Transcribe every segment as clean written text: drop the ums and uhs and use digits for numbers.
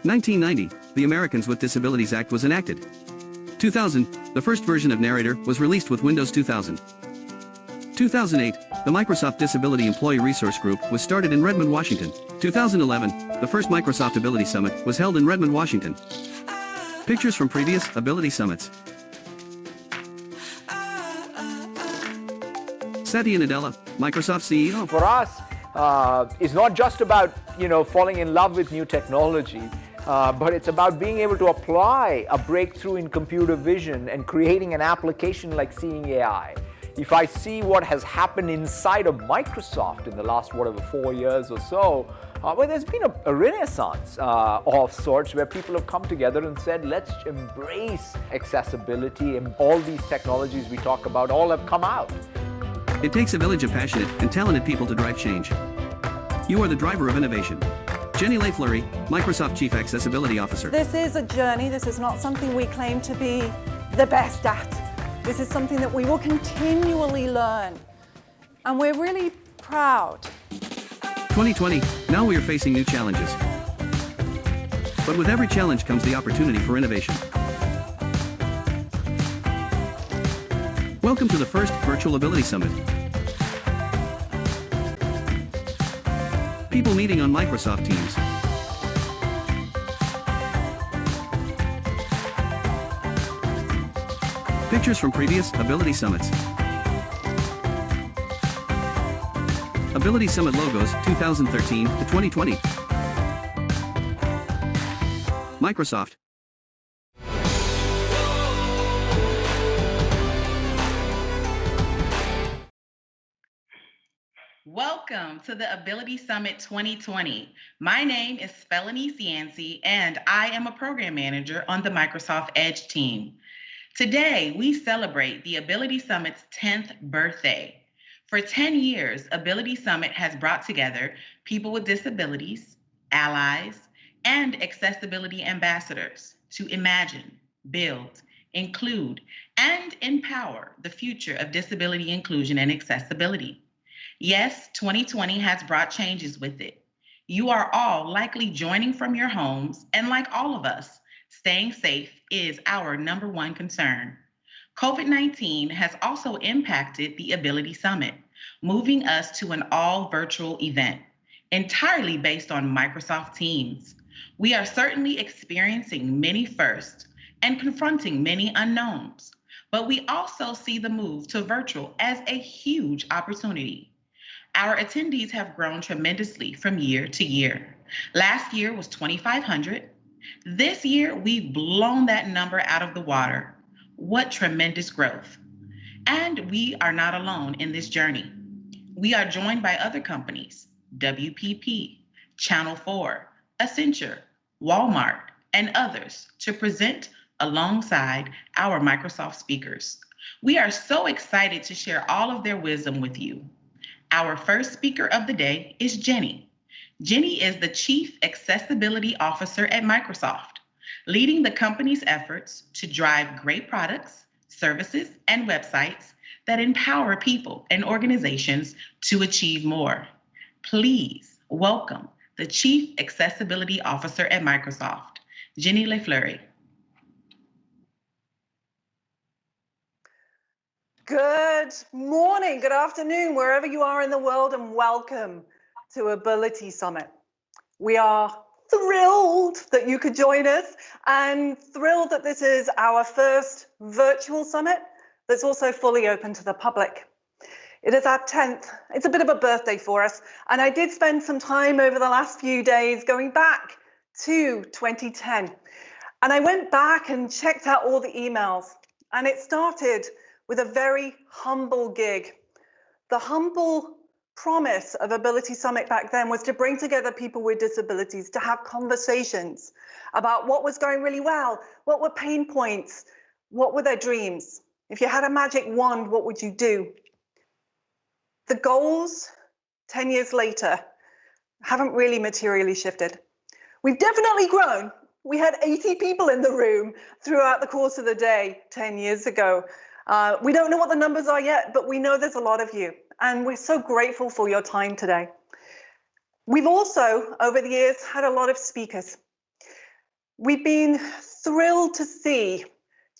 1990, the Americans with Disabilities Act was enacted. 2000, the first version of Narrator was released with Windows 2000. 2008, the Microsoft Disability Employee Resource Group was started in Redmond, Washington. 2011, the first Microsoft Ability Summit was held in Redmond, Washington. Pictures from previous Ability Summits. Satya Nadella, Microsoft CEO. For us, it's not just about falling in love with new technology, but it's about being able to apply a breakthrough in computer vision and creating an application like Seeing AI. If I see what has happened inside of Microsoft in the last 4 years or so, well, there's been a renaissance of sorts where people have come together and said, let's embrace accessibility, and all these technologies we talk about all have come out. It takes a village of passionate and talented people to drive change. You are the driver of innovation. Jenny Lay-Flurrie, Microsoft Chief Accessibility Officer. This is a journey. This is not something we claim to be the best at. This is something that we will continually learn. And we're really proud. 2020, now we are facing new challenges. But with every challenge comes the opportunity for innovation. Welcome to the first Virtual Ability Summit. People meeting on Microsoft Teams. Pictures from previous Ability Summits. Ability Summit logos 2013 to 2020. Microsoft. Welcome to the Ability Summit 2020. My name is Felony Cianci, and I am a program manager on the Microsoft Edge team. Today, we celebrate the Ability Summit's 10th birthday. For 10 years, Ability Summit has brought together people with disabilities, allies, and accessibility ambassadors to imagine, build, include, and empower the future of disability inclusion and accessibility. Yes, 2020 has brought changes with it. You are all likely joining from your homes, and like all of us, staying safe is our #1 concern. COVID-19 has also impacted the Ability Summit, moving us to an all-virtual event, entirely based on Microsoft Teams. We are certainly experiencing many firsts and confronting many unknowns, but we also see the move to virtual as a huge opportunity. Our attendees have grown tremendously from year to year. Last year was 2,500. This year, we've blown that number out of the water. What tremendous growth. And we are not alone in this journey. We are joined by other companies, WPP, Channel 4, Accenture, Walmart, and others to present alongside our Microsoft speakers. We are so excited to share all of their wisdom with you. Our first speaker of the day is Jenny. Jenny is the Chief Accessibility Officer at Microsoft, leading the company's efforts to drive great products, services, and websites that empower people and organizations to achieve more. Please welcome the Chief Accessibility Officer at Microsoft, Jenny Lay-Flurrie. Good morning, good afternoon, wherever you are in the world, and welcome to Ability Summit. We are thrilled that you could join us and thrilled that this is our first virtual summit that's also fully open to the public. It is our 10th. It's a bit of a birthday for us. And I did spend some time over the last few days going back to 2010. And I went back and checked out all the emails. And it started with a very humble gig. The humble promise of Ability Summit back then was to bring together people with disabilities to have conversations about what was going really well, what were pain points, what were their dreams. If you had a magic wand, what would you do? The goals 10 years later haven't really materially shifted. We've definitely grown. We had 80 people in the room throughout the course of the day 10 years ago. We don't know what the numbers are yet, but we know there's a lot of you, and we're so grateful for your time today. We've also, over the years, had a lot of speakers. We've been thrilled to see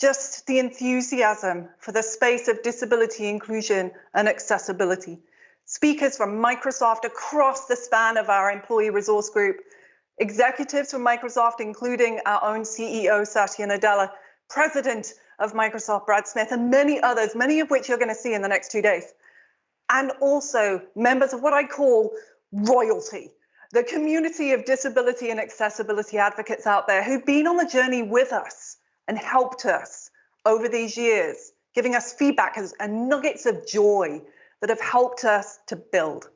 just the enthusiasm for the space of disability inclusion and accessibility. Speakers from Microsoft across the span of our employee resource group, executives from Microsoft, including our own CEO, Satya Nadella, President of Microsoft, Brad Smith, and many others, many of which you're going to see in the next 2 days. And also members of what I call royalty, the community of disability and accessibility advocates out there who've been on the journey with us and helped us over these years, giving us feedback and nuggets of joy that have helped us to build.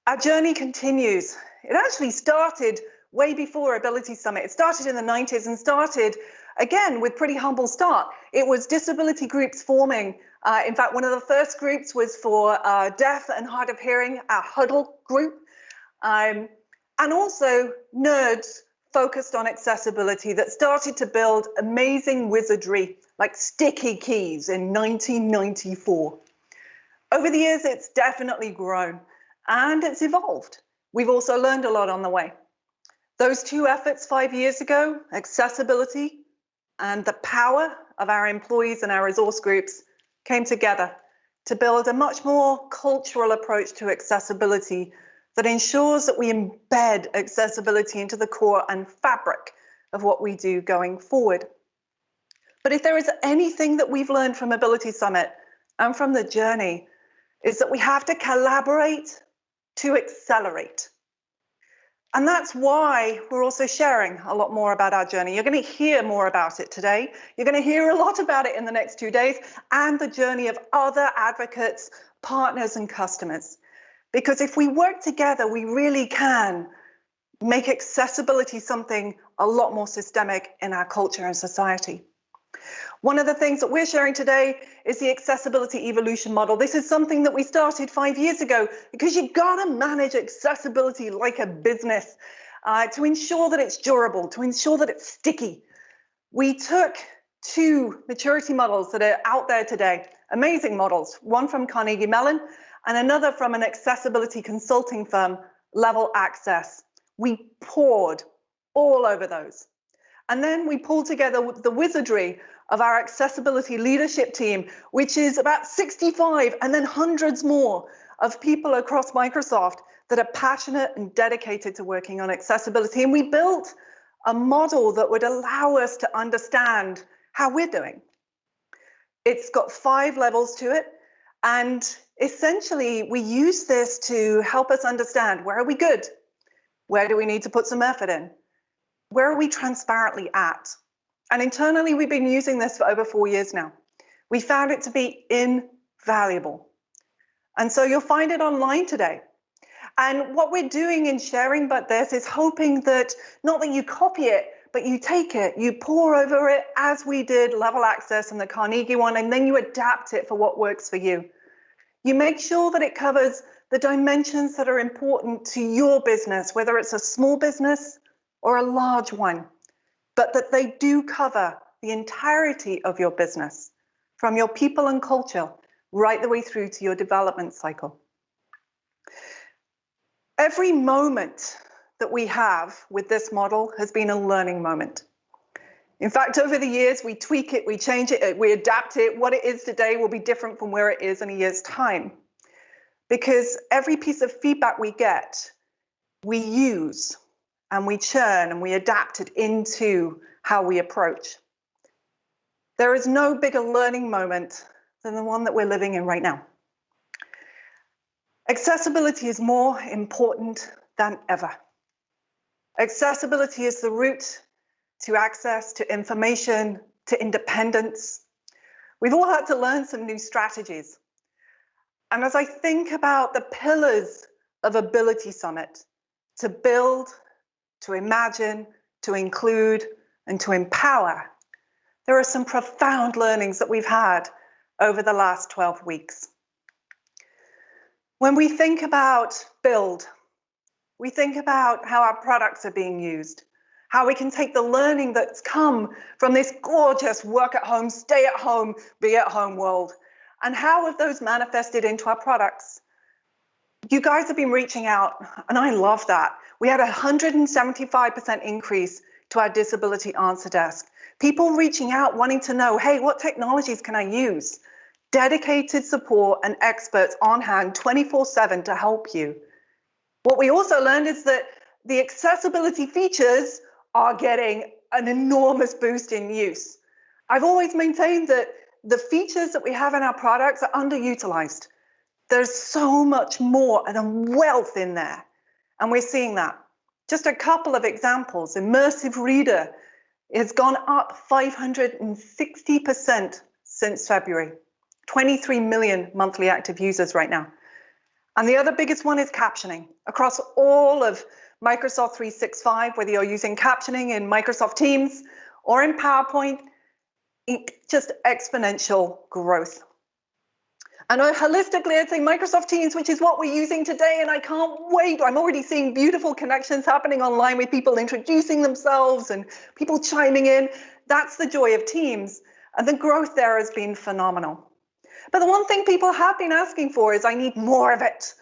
Our journey continues. It actually started way before Ability Summit. It started in the 90s and started, again, with pretty humble start. It was disability groups forming. In fact, one of the first groups was for deaf and hard of hearing, our Huddle group. And also nerds focused on accessibility that started to build amazing wizardry like sticky keys in 1994. Over the years, it's definitely grown and it's evolved. We've also learned a lot on the way. Those two efforts 5 years ago, accessibility and the power of our employees and our resource groups, came together to build a much more cultural approach to accessibility that ensures that we embed accessibility into the core and fabric of what we do going forward. But if there is anything that we've learned from Ability Summit and from the journey, is that we have to collaborate to accelerate. And that's why we're also sharing a lot more about our journey. You're going to hear more about it today. You're going to hear a lot about it in the next 2 days and the journey of other advocates, partners, and customers. Because if we work together, we really can make accessibility something a lot more systemic in our culture and society. One of the things that we're sharing today is the accessibility evolution model. This is something that we started 5 years ago because you've got to manage accessibility like a business to ensure that it's durable, to ensure that it's sticky. We took 2 maturity models that are out there today, amazing models, one from Carnegie Mellon and another from an accessibility consulting firm, Level Access. We poured all over those. And then we pulled together the wizardry of our accessibility leadership team, which is about 65 and then hundreds more of people across Microsoft that are passionate and dedicated to working on accessibility. And we built a model that would allow us to understand how we're doing. It's got 5 levels to it. And essentially, we use this to help us understand, where are we good? Where do we need to put some effort in? Where are we transparently at? And internally, we've been using this for over 4 years now. We found it to be invaluable. And so you'll find it online today. And what we're doing in sharing about this is hoping that not that you copy it, but you take it, you pour over it as we did Level Access and the Carnegie one, and then you adapt it for what works for you. You make sure that it covers the dimensions that are important to your business, whether it's a small business or a large one, but that they do cover the entirety of your business, from your people and culture right the way through to your development cycle. Every moment that we have with this model has been a learning moment. In fact, over the years, we tweak it, we change it, we adapt it. What it is today will be different from where it is in a year's time. Because every piece of feedback we get, we use and we churn and we adapt it into how we approach. There is no bigger learning moment than the one that we're living in right now. Accessibility is more important than ever. Accessibility is the route to access, to information, to independence. We've all had to learn some new strategies. And as I think about the pillars of Ability Summit, to build, to imagine, to include, and to empower, there are some profound learnings that we've had over the last 12 weeks. When we think about build, we think about how our products are being used, how we can take the learning that's come from this gorgeous work at home, stay at home, be at home world, and how have those manifested into our products. You guys have been reaching out, and I love that. We had a 175% increase to our disability answer desk. People reaching out wanting to know, hey, what technologies can I use? Dedicated support and experts on hand 24/7 to help you. What we also learned is that the accessibility features are getting an enormous boost in use. I've always maintained that the features that we have in our products are underutilized. There's so much more and a wealth in there, and we're seeing that. Just a couple of examples. Immersive Reader has gone up 560% since February. 23 million monthly active users right now. And the other biggest one is captioning. Across all of Microsoft 365, whether you're using captioning in Microsoft Teams or in PowerPoint, just exponential growth. And holistically, I'd say Microsoft Teams, which is what we're using today, and I can't wait. I'm already seeing beautiful connections happening online with people introducing themselves and people chiming in. That's the joy of Teams. And the growth there has been phenomenal. But the one thing people have been asking for is I need more of it.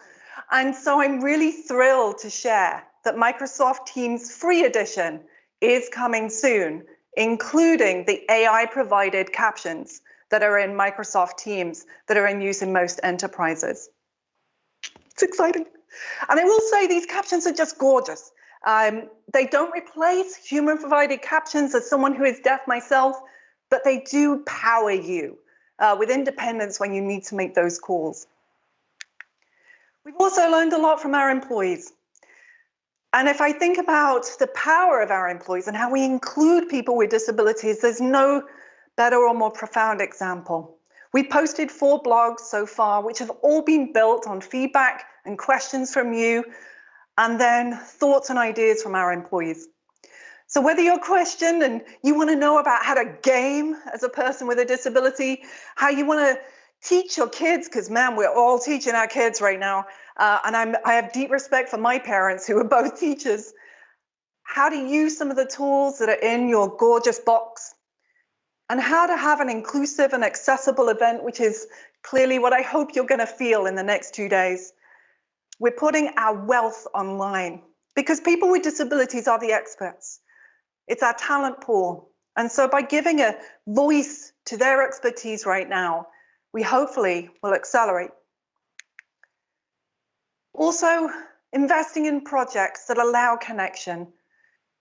And so I'm really thrilled to share that Microsoft Teams Free Edition is coming soon, including the AI-provided captions that are in Microsoft Teams that are in use in most enterprises. It's exciting. And I will say these captions are just gorgeous. They don't replace human-provided captions as someone who is deaf myself, but they do power you with independence when you need to make those calls. We've also learned a lot from our employees. And if I think about the power of our employees and how we include people with disabilities, there's no better or more profound example. We posted 4 blogs so far, which have all been built on feedback and questions from you, and then thoughts and ideas from our employees. So whether you're questioned and you want to know about how to game as a person with a disability, how you want to teach your kids, because man, we're all teaching our kids right now, and I have deep respect for my parents who are both teachers, how to use some of the tools that are in your gorgeous box, and how to have an inclusive and accessible event, which is clearly what I hope you're going to feel in the next 2 days. We're putting our wealth online because people with disabilities are the experts. It's our talent pool. And so by giving a voice to their expertise right now, we hopefully will accelerate. Also, investing in projects that allow connection.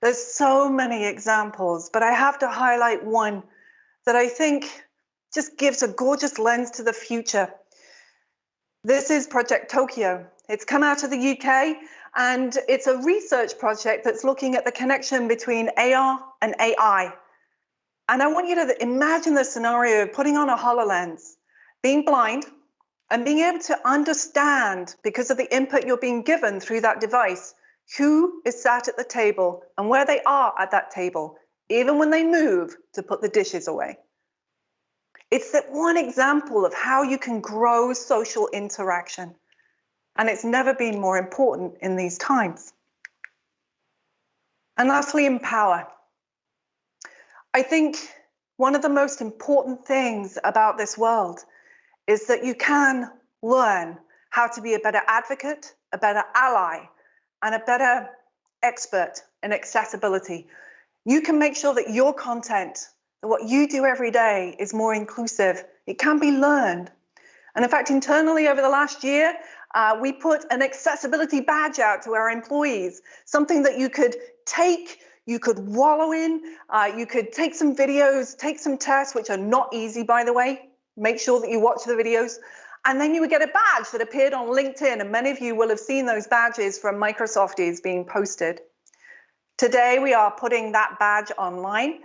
There's so many examples, but I have to highlight one that I think just gives a gorgeous lens to the future. This is Project Tokyo. It's come out of the UK, and it's a research project that's looking at the connection between AR and AI. And I want you to imagine the scenario of putting on a HoloLens, being blind, and being able to understand, because of the input you're being given through that device, who is sat at the table and where they are at that table, even when they move to put the dishes away. It's that one example of how you can grow social interaction. And it's never been more important in these times. And lastly, empower. I think one of the most important things about this world is that you can learn how to be a better advocate, a better ally, and a better expert in accessibility. You can make sure that your content, that what you do every day is more inclusive. It can be learned. And in fact, internally over the last year, we put an accessibility badge out to our employees, something that you could take, you could wallow in, you could take some videos, take some tests, which are not easy, by the way. Make sure that you watch the videos. And then you would get a badge that appeared on LinkedIn, and many of you will have seen those badges from Microsofties being posted. Today, we are putting that badge online.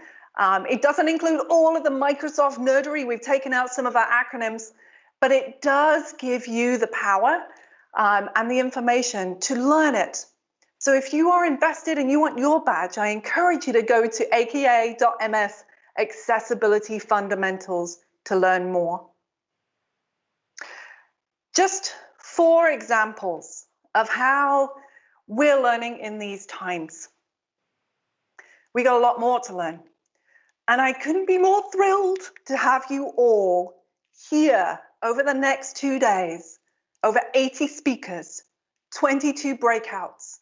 It doesn't include all of the Microsoft nerdery. We've taken out some of our acronyms, but it does give you the power and the information to learn it. So if you are invested and you want your badge, I encourage you to go to aka.ms Accessibility Fundamentals to learn more. Just 4 examples of how we're learning in these times. We got a lot more to learn. And I couldn't be more thrilled to have you all here over the next 2 days. Over 80 speakers, 22 breakouts,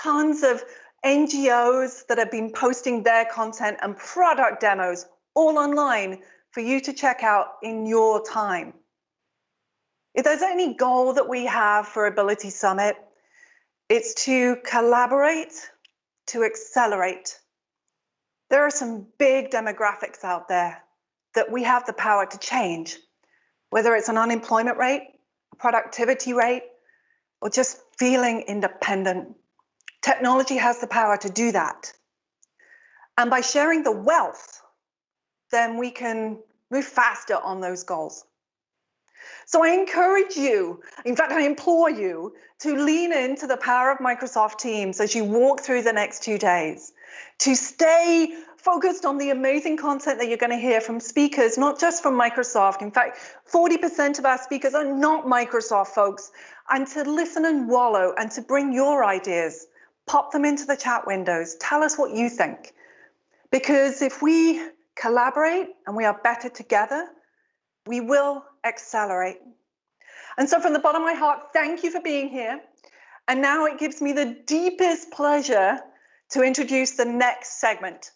tons of NGOs that have been posting their content and product demos all online for you to check out in your time. If there's any goal that we have for Ability Summit, it's to collaborate, to accelerate. There are some big demographics out there that we have the power to change, whether it's an unemployment rate, a productivity rate, or just feeling independent. Technology has the power to do that. And by sharing the wealth, then we can move faster on those goals. So I encourage you, in fact, I implore you to lean into the power of Microsoft Teams as you walk through the next 2 days, to stay focused on the amazing content that you're going to hear from speakers, not just from Microsoft. In fact, 40% of our speakers are not Microsoft folks, and to listen and wallow and to bring your ideas, pop them into the chat windows, tell us what you think. Because if we collaborate and we are better together, we will accelerate. And so from the bottom of my heart, thank you for being here. And now it gives me the deepest pleasure to introduce the next segment.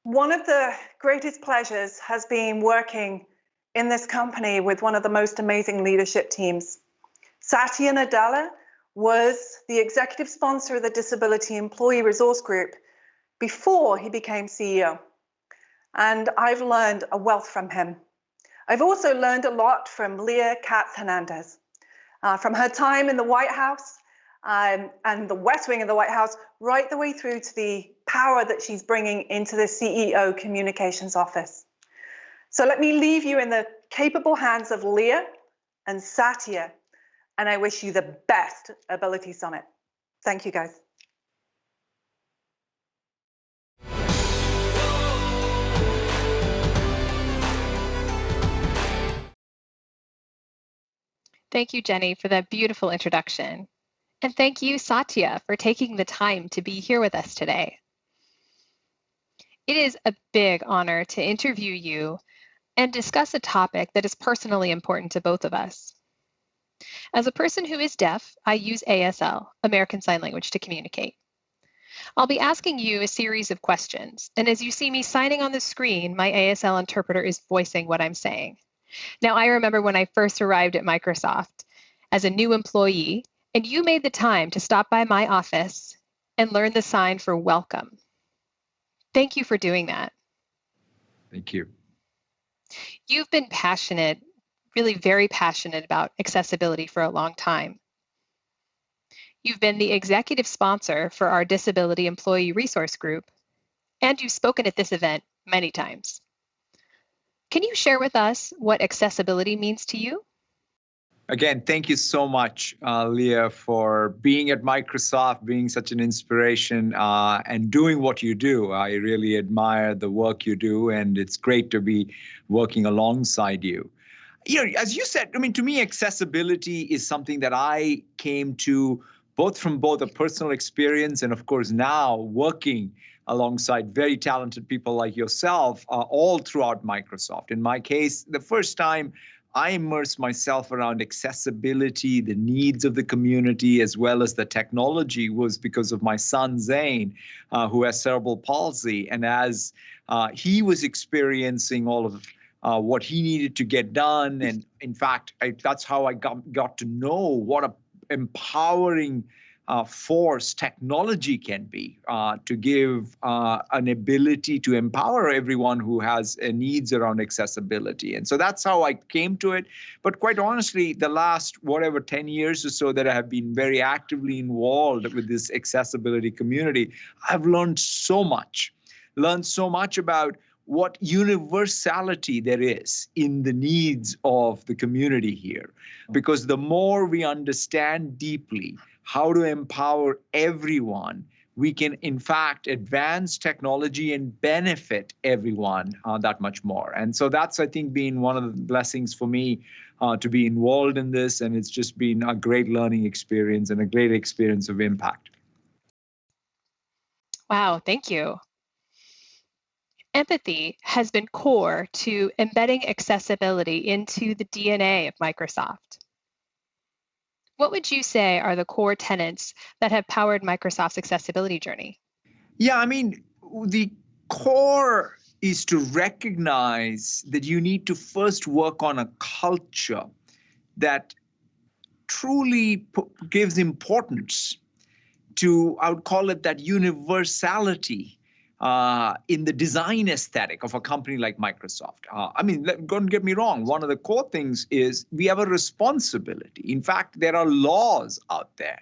One of the greatest pleasures has been working in this company with one of the most amazing leadership teams. Satya Nadella was the executive sponsor of the Disability Employee Resource Group before he became CEO. And I've learned a wealth from him. I've also learned a lot from Leah Katz-Hernandez, from her time in the White House and the West Wing of the White House, right the way through to the power that she's bringing into the CEO Communications Office. So let me leave you in the capable hands of Leah and Satya, and I wish you the best Ability Summit. Thank you, guys. Thank you, Jenny, for that beautiful introduction. And thank you, Satya, for taking the time to be here with us today. It is a big honor to interview you and discuss a topic that is personally important to both of us. As a person who is deaf, I use ASL, American Sign Language, to communicate. I'll be asking you a series of questions, and as you see me signing on the screen, my ASL interpreter is voicing what I'm saying. Now, I remember when I first arrived at Microsoft as a new employee, and you made the time to stop by my office and learn the sign for welcome. Thank you for doing that. Thank you. You've been passionate, really very passionate about accessibility for a long time. You've been the executive sponsor for our Disability Employee Resource Group, and you've spoken at this event many times. Can you share with us what accessibility means to you? Again, thank you so much, Leah, for being at Microsoft, being such an inspiration, and doing what you do. I really admire the work you do, and it's great to be working alongside you. You know, as you said, I mean, to me, accessibility is something that I came to from both a personal experience and, of course, now working alongside very talented people like yourself all throughout Microsoft. In my case, the first time I immersed myself around accessibility, the needs of the community, as well as the technology, was because of my son, Zane, who has cerebral palsy. And as he was experiencing all of what he needed to get done, and in fact, that's how I got to know what a empowering force technology can be to give an ability to empower everyone who has needs around accessibility. And so that's how I came to it. But quite honestly, the last, 10 years or so that I have been very actively involved with this accessibility community, I've learned so much about what universality there is in the needs of the community here. Because the more we understand deeply how to empower everyone, we can, in fact, advance technology and benefit everyone that much more. And so that's, I think, been one of the blessings for me to be involved in this. And it's just been a great learning experience and a great experience of impact. Wow, thank you. Empathy has been core to embedding accessibility into the DNA of Microsoft. What would you say are the core tenets that have powered Microsoft's accessibility journey? Yeah, I mean, the core is to recognize that you need to first work on a culture that truly gives importance to, I would call it that universality in the design aesthetic of a company like Microsoft. I mean, don't get me wrong. One of the core things is we have a responsibility. In fact, there are laws out there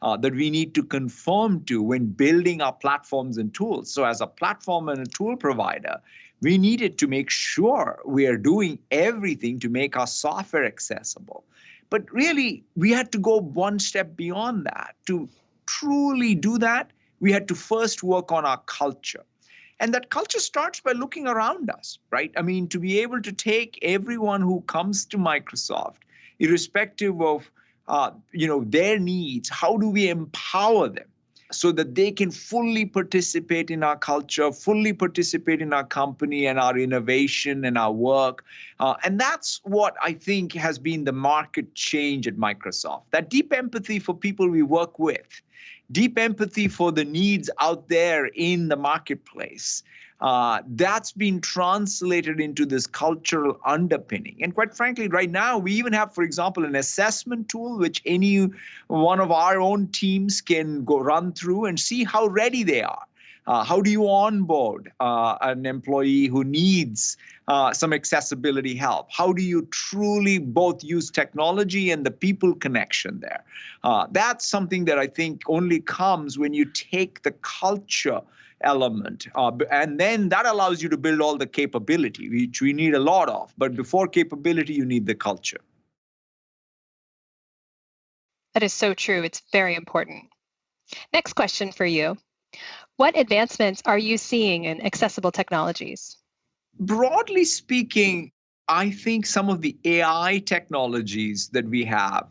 that we need to conform to when building our platforms and tools. So as a platform and a tool provider, we needed to make sure we are doing everything to make our software accessible. But really, we had to go one step beyond that. To truly do that, we had to first work on our culture. And that culture starts by looking around us, right? I mean, to be able to take everyone who comes to Microsoft, irrespective of their needs, how do we empower them so that they can fully participate in our culture, fully participate in our company and our innovation and our work. And that's what I think has been the market change at Microsoft. That deep empathy for people we work with, deep empathy for the needs out there in the marketplace. That's been translated into this cultural underpinning. And quite frankly, right now, we even have, for example, an assessment tool which any one of our own teams can go run through and see how ready they are. How do you onboard an employee who needs some accessibility help? How do you truly both use technology and the people connection there? That's something that I think only comes when you take the culture element, and then that allows you to build all the capability, which we need a lot of. But before capability, you need the culture. That is so true. It's very important. Next question for you. What advancements are you seeing in accessible technologies? Broadly speaking, I think some of the AI technologies that we have,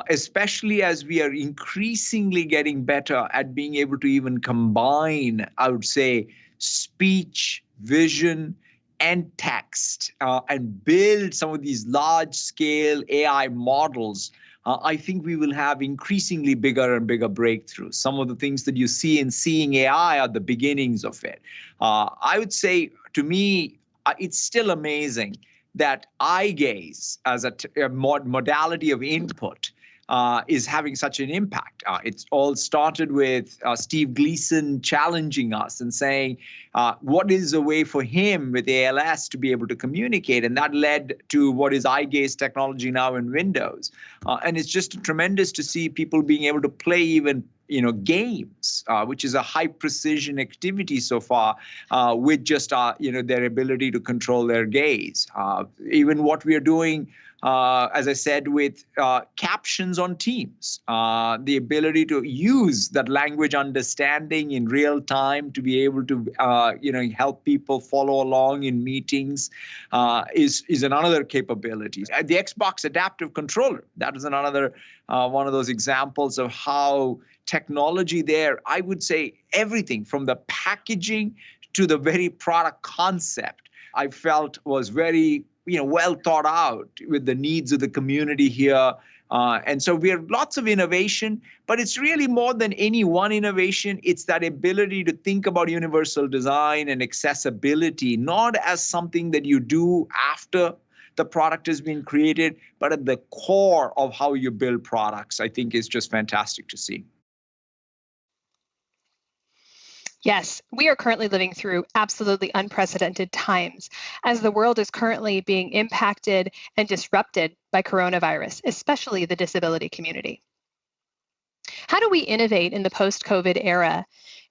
especially as we are increasingly getting better at being able to even combine, I would say, speech, vision, and text, and build some of these large-scale AI models, I think we will have increasingly bigger and bigger breakthroughs. Some of the things that you see in Seeing AI are the beginnings of it. I would say, to me, it's still amazing that eye gaze as a modality of input is having such an impact. It's all started with Steve Gleason challenging us and saying, what is a way for him with ALS to be able to communicate? And that led to what is eye gaze technology now in Windows. And it's just tremendous to see people being able to play even games, which is a high precision activity so far, with just their ability to control their gaze. Even what we are doing, as I said, with captions on Teams, the ability to use that language understanding in real time to be able to help people follow along in meetings is another capability. The Xbox Adaptive Controller, that is another one of those examples of how technology there, I would say everything from the packaging to the very product concept, I felt was very well thought out with the needs of the community here. And so we have lots of innovation, but it's really more than any one innovation. It's that ability to think about universal design and accessibility, not as something that you do after the product has been created, but at the core of how you build products, I think is just fantastic to see. Yes, we are currently living through absolutely unprecedented times as the world is currently being impacted and disrupted by coronavirus, especially the disability community. How do we innovate in the post-COVID era?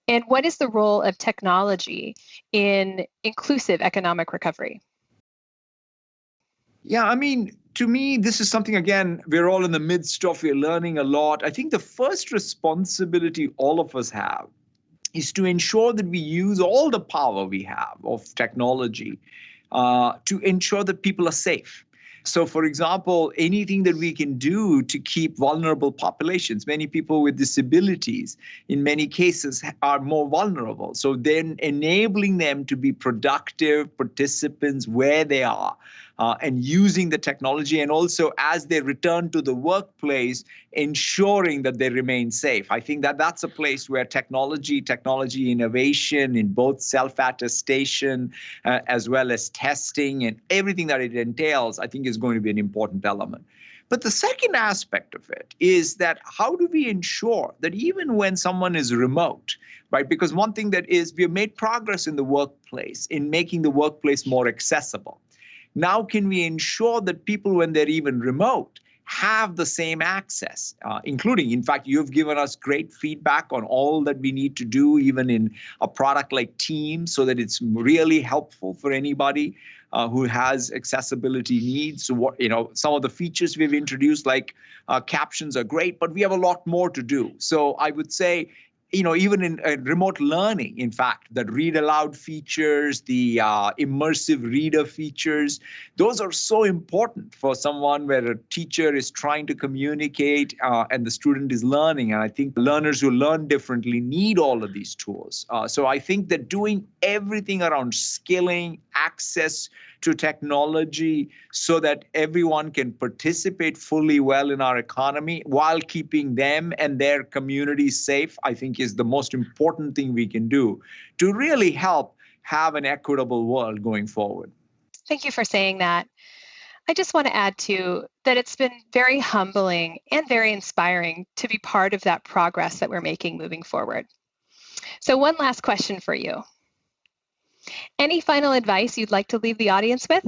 And what is the role of technology in inclusive economic recovery? Yeah, I mean, to me, this is something, again, we're all in the midst of, we're learning a lot. I think the first responsibility all of us have is to ensure that we use all the power we have of technology to ensure that people are safe. So, for example, anything that we can do to keep vulnerable populations, many people with disabilities, in many cases, are more vulnerable. So then enabling them to be productive participants where they are and using the technology, and also as they return to the workplace, ensuring that they remain safe. I think that that's a place where technology innovation in both self-attestation as well as testing and everything that it entails, I think is going to be an important element. But the second aspect of it is that how do we ensure that even when someone is remote, right? Because one thing that is, we have made progress in the workplace in making the workplace more accessible. Now, can we ensure that people, when they're even remote, have the same access, including, in fact, you've given us great feedback on all that we need to do, even in a product like Teams, so that it's really helpful for anybody who has accessibility needs. So what, some of the features we've introduced, like captions, are great, but we have a lot more to do. So I would say, even in remote learning, in fact, that read aloud features, the immersive reader features, those are so important for someone where a teacher is trying to communicate and the student is learning. And I think learners who learn differently need all of these tools. So I think that doing everything around skilling, access to technology so that everyone can participate fully well in our economy while keeping them and their communities safe, I think is the most important thing we can do to really help have an equitable world going forward. Thank you for saying that. I just want to add too that it's been very humbling and very inspiring to be part of that progress that we're making moving forward. So one last question for you. Any final advice you'd like to leave the audience with?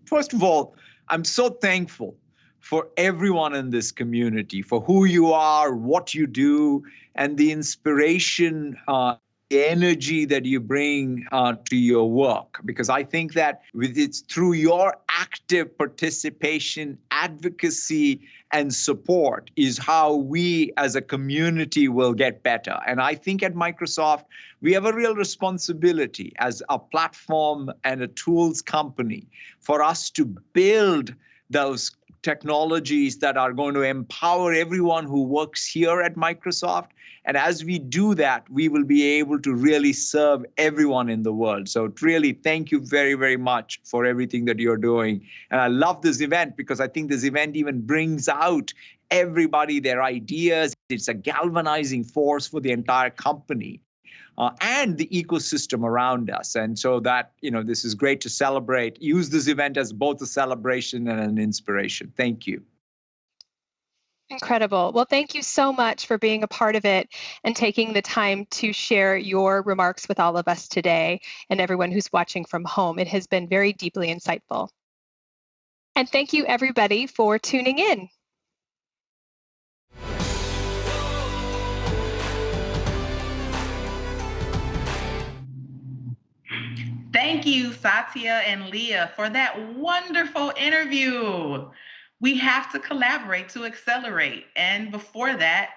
First of all, I'm so thankful for everyone in this community, for who you are, what you do, and the inspiration, the energy that you bring to your work. Because I think that it's through your active participation, advocacy, and support is how we as a community will get better. And I think at Microsoft, we have a real responsibility as a platform and a tools company for us to build those technologies that are going to empower everyone who works here at Microsoft. And as we do that, we will be able to really serve everyone in the world. So really, thank you very, very much for everything that you're doing. And I love this event because I think this event even brings out everybody, their ideas. It's a galvanizing force for the entire company. And the ecosystem around us. And so that, this is great to celebrate. Use this event as both a celebration and an inspiration. Thank you. Incredible. Well, thank you so much for being a part of it and taking the time to share your remarks with all of us today and everyone who's watching from home. It has been very deeply insightful. And thank you, everybody, for tuning in. Thank you, Satya and Leah, for that wonderful interview. We have to collaborate to accelerate. And before that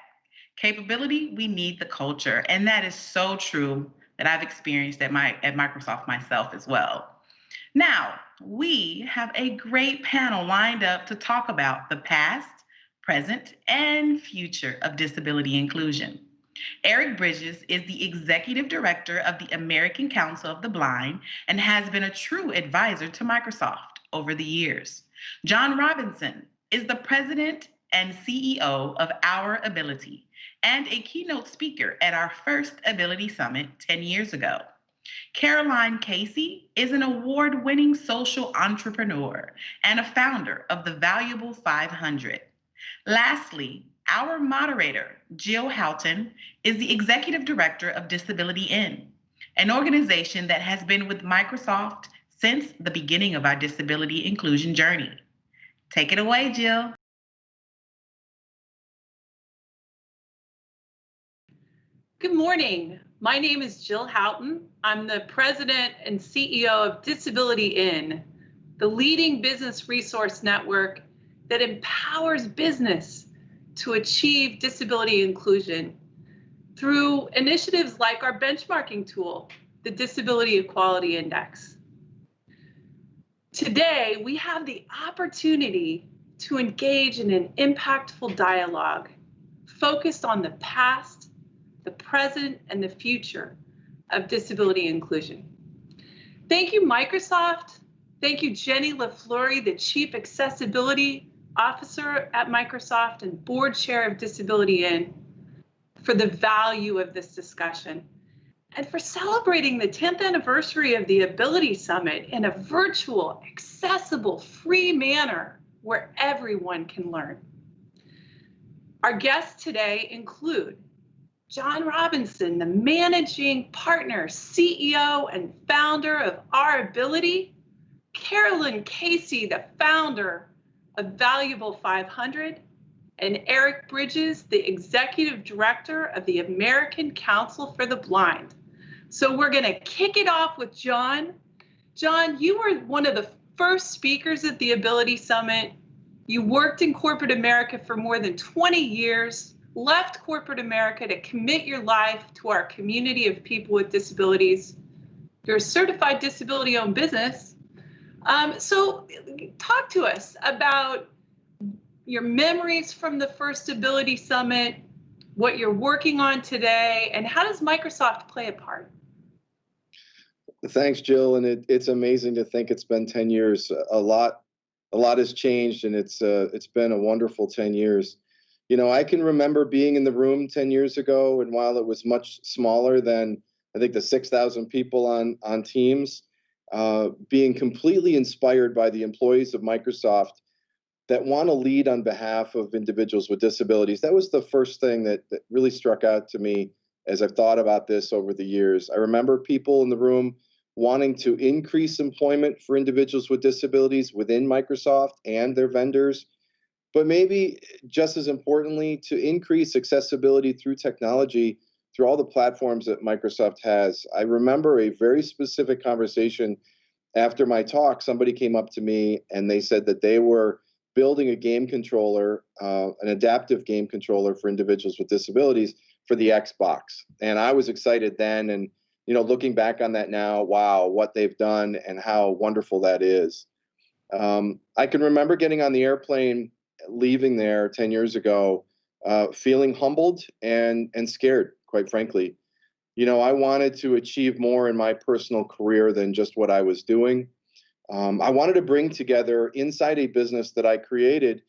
capability, we need the culture. And that is so true that I've experienced at Microsoft myself as well. Now, we have a great panel lined up to talk about the past, present, and future of disability inclusion. Eric Bridges is the Executive Director of the American Council of the Blind and has been a true advisor to Microsoft over the years. John Robinson is the President and CEO of Our Ability and a keynote speaker at our first Ability Summit 10 years ago. Caroline Casey is an award-winning social entrepreneur and a founder of the Valuable 500. Lastly, our moderator, Jill Houghton, is the Executive Director of Disability In, an organization that has been with Microsoft since the beginning of our disability inclusion journey. Take it away, Jill. Good morning. My name is Jill Houghton. I'm the President and CEO of Disability In, the leading business resource network that empowers business to achieve disability inclusion through initiatives like our benchmarking tool, the Disability Equality Index. Today, we have the opportunity to engage in an impactful dialogue focused on the past, the present, and the future of disability inclusion. Thank you, Microsoft, Thank you, Jenny Lay-Flurrie, the Chief Accessibility Officer at Microsoft and Board Chair of Disability In, for the value of this discussion and for celebrating the 10th anniversary of the Ability Summit in a virtual, accessible, free manner where everyone can learn. Our guests today include John Robinson, the managing partner, CEO, and founder of Our Ability; Carolyn Casey, the founder of Valuable 500; and Eric Bridges, the executive director of the American Council for the Blind. So we're going to kick it off with John. John, you were one of the first speakers at the Ability Summit. You worked in corporate America for more than 20 years, left corporate America to commit your life to our community of people with disabilities. You're a certified disability-owned business. So talk to us about your memories from the first Ability Summit, what you're working on today, and how does Microsoft play a part? Thanks, Jill. And it's amazing to think it's been 10 years. A lot has changed, and it's been a wonderful 10 years. You know, I can remember being in the room 10 years ago, and while it was much smaller than, I think, the 6,000 people on Teams, being completely inspired by the employees of Microsoft that want to lead on behalf of individuals with disabilities. That was the first thing that really struck out to me as I've thought about this over the years. I remember people in the room wanting to increase employment for individuals with disabilities within Microsoft and their vendors, but maybe just as importantly, to increase accessibility through technology through all the platforms that Microsoft has. I remember a very specific conversation after my talk. Somebody came up to me and they said that they were building a game controller, an adaptive game controller for individuals with disabilities for the Xbox. And I was excited then. And, you know, looking back on that now, wow, what they've done and how wonderful that is. I can remember getting on the airplane, leaving there 10 years ago, feeling humbled and scared, quite frankly. You know, I wanted to achieve more in my personal career than just what I was doing. I wanted to bring together inside a business that I created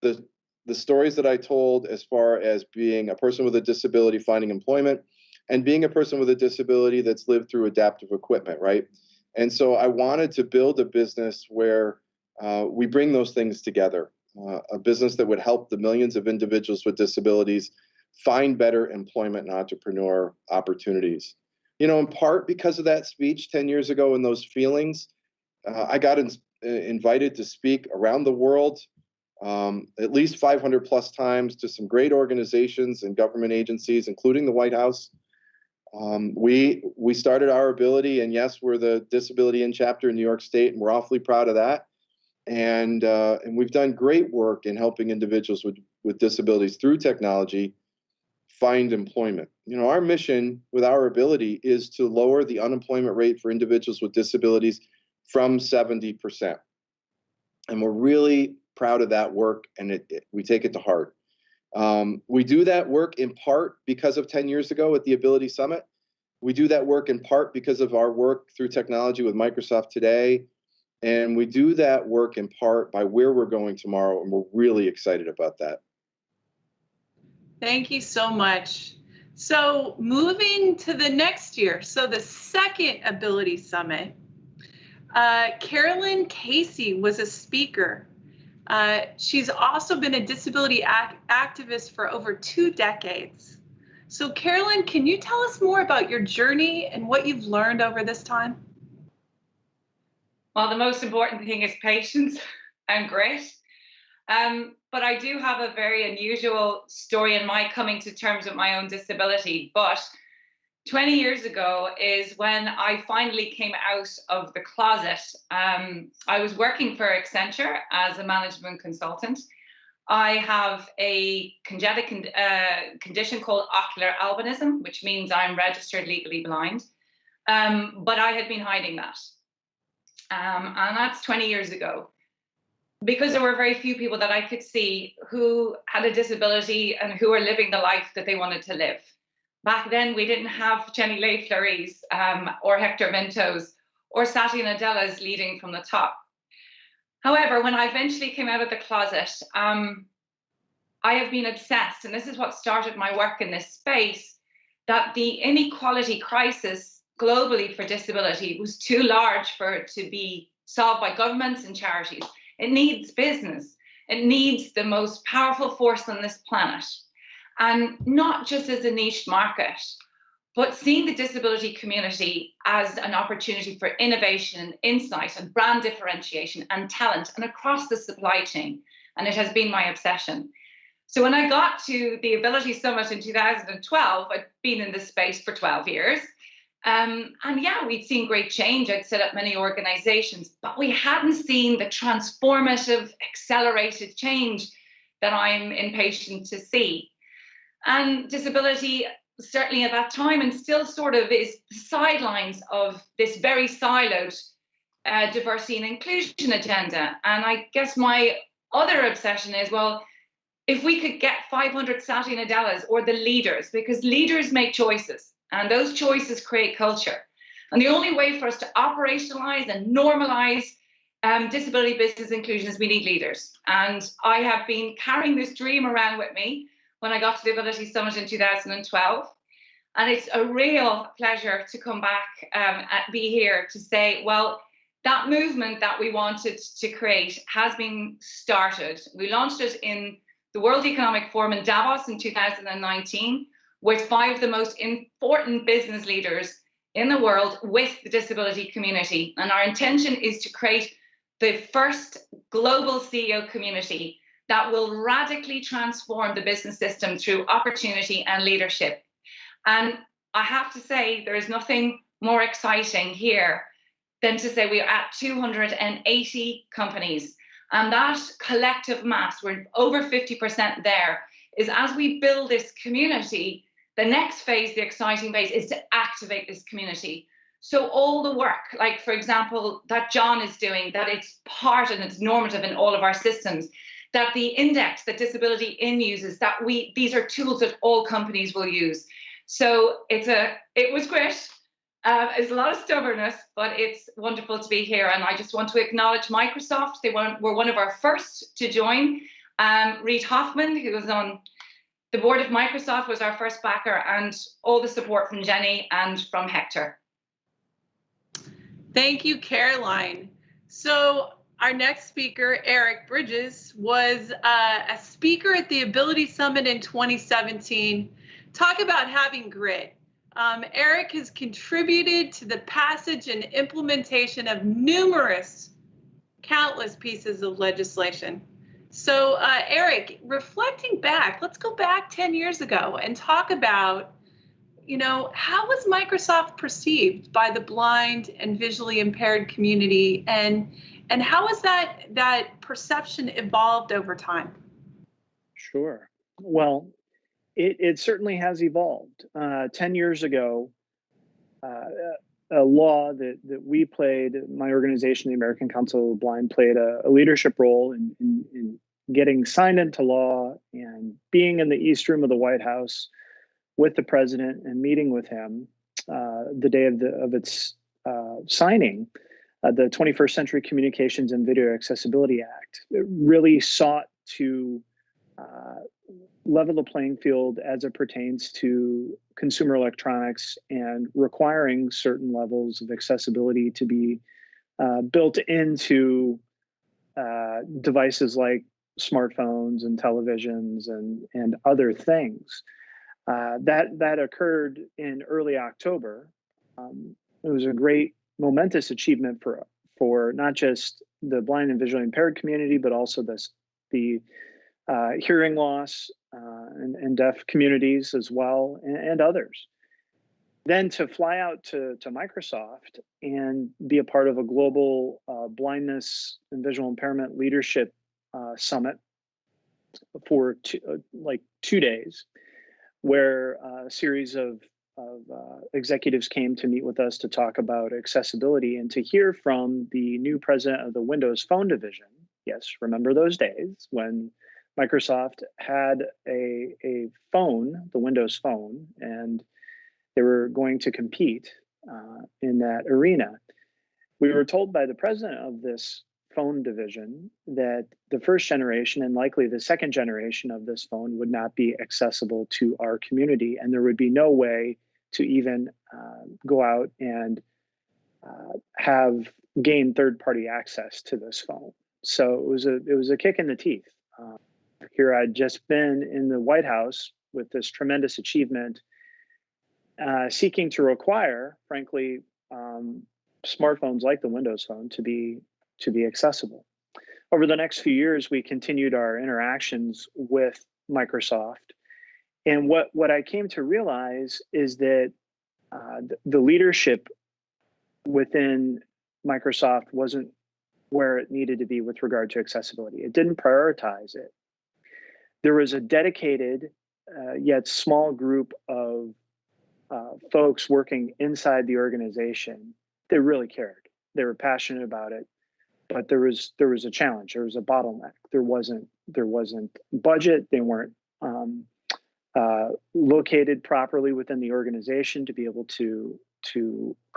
the stories that I told as far as being a person with a disability finding employment and being a person with a disability that's lived through adaptive equipment, right? And so I wanted to build a business where we bring those things together, a business that would help the millions of individuals with disabilities find better employment and entrepreneur opportunities. You know, in part because of that speech 10 years ago and those feelings, I got invited to speak around the world, at least 500 plus times, to some great organizations and government agencies, including the White House. We started Our Ability, and yes, we're the Disability In chapter in New York State, and we're awfully proud of that. And we've done great work in helping individuals with disabilities through technology find employment. You know, our mission with Our Ability is to lower the unemployment rate for individuals with disabilities from 70%. And we're really proud of that work, and we take it to heart. We do that work in part because of 10 years ago at the Ability Summit. We do that work in part because of our work through technology with Microsoft today. And we do that work in part by where we're going tomorrow, and we're really excited about that. Thank you so much. So moving to the next year, so the second Ability Summit, Carolyn Casey was a speaker. She's also been a disability activist for over 2 decades. So Carolyn, can you tell us more about your journey and what you've learned over this time? Well, the most important thing is patience and grit. But I do have a very unusual story in my coming to terms with my own disability. But 20 years ago is when I finally came out of the closet. I was working for Accenture as a management consultant. I have a congenital condition called ocular albinism, which means I'm registered legally blind. But I had been hiding that. And that's 20 years ago. Because there were very few people that I could see who had a disability and who were living the life that they wanted to live. Back then, we didn't have Jenny Lay-Flurrie's or Hector Minto's or Satya Nadella's leading from the top. However, when I eventually came out of the closet, I have been obsessed, and this is what started my work in this space, that the inequality crisis globally for disability was too large for it to be solved by governments and charities. It needs business. It needs the most powerful force on this planet. And not just as a niche market, but seeing the disability community as an opportunity for innovation, insight, and brand differentiation and talent, and across the supply chain. And it has been my obsession. So when I got to the Ability Summit in 2012, I'd been in this space for 12 years. And yeah, we'd seen great change. I'd set up many organizations, but we hadn't seen the transformative, accelerated change that I'm impatient to see. And disability, certainly at that time, and still sort of is the sidelines of this very siloed diversity and inclusion agenda. And I guess my other obsession is, well, if we could get 500 Satya Nadellas, or the leaders, because leaders make choices and those choices create culture. And the only way for us to operationalize and normalize disability business inclusion is we need leaders. And I have been carrying this dream around with me when I got to the Ability Summit in 2012. And it's a real pleasure to come back and be here to say, well, that movement that we wanted to create has been started. We launched it in the World Economic Forum in Davos in 2019 with 5 of the most important business leaders in the world with the disability community. And our intention is to create the first global CEO community that will radically transform the business system through opportunity and leadership. And I have to say, there is nothing more exciting here than to say we are at 280 companies. And that collective mass, we're over 50% there, is as we build this community, the next phase, the exciting phase, is to activate this community. So all the work, like for example, that John is doing, that it's part and it's normative in all of our systems, that the index that Disability In uses, that these are tools that all companies will use. So it was great. It's a lot of stubbornness, but it's wonderful to be here. And I just want to acknowledge Microsoft. They were one of our first to join. Reid Hoffman, who was on the board of Microsoft, was our first backer, and all the support from Jenny and from Hector. Thank you, Caroline. So our next speaker, Eric Bridges, was a speaker at the Ability Summit in 2017. Talk about having grit. Eric has contributed to the passage and implementation of countless pieces of legislation. So Eric, reflecting back, let's go back 10 years ago and talk about, how was Microsoft perceived by the blind and visually impaired community, and how has that perception evolved over time? Sure. Well, it certainly has evolved. 10 years ago, a law that we played, my organization, the American Council of the Blind, played a leadership role in getting signed into law and being in the East Room of the White House with the president and meeting with him the day of its signing. The 21st Century Communications and Video Accessibility Act. It really sought to level the playing field as it pertains to consumer electronics and requiring certain levels of accessibility to be built into devices like smartphones and televisions and other things. That occurred in early October. It was a great momentous achievement for not just the blind and visually impaired community, but also the hearing loss and deaf communities as well, and others. Then to fly out to Microsoft and be a part of a global blindness and visual impairment leadership summit for 2 days, where a series of executives came to meet with us to talk about accessibility and to hear from the new president of the Windows Phone division. Yes, remember those days when Microsoft had a phone, the Windows Phone, and they were going to compete in that arena. We were told by the president of this phone division that the first generation and likely the second generation of this phone would not be accessible to our community, and there would be no way to even go out and have gained third-party access to this phone. So it was a kick in the teeth. Here I'd just been in the White House with this tremendous achievement, seeking to require, frankly, smartphones like the Windows Phone to be accessible. Over the next few years, we continued our interactions with Microsoft, and what I came to realize is that the leadership within Microsoft wasn't where it needed to be with regard to accessibility. It didn't prioritize it. There was a dedicated yet small group of folks working inside the organization that really cared. They were passionate about it, but there was a challenge. There was a bottleneck. There wasn't budget. They weren't located properly within the organization to be able to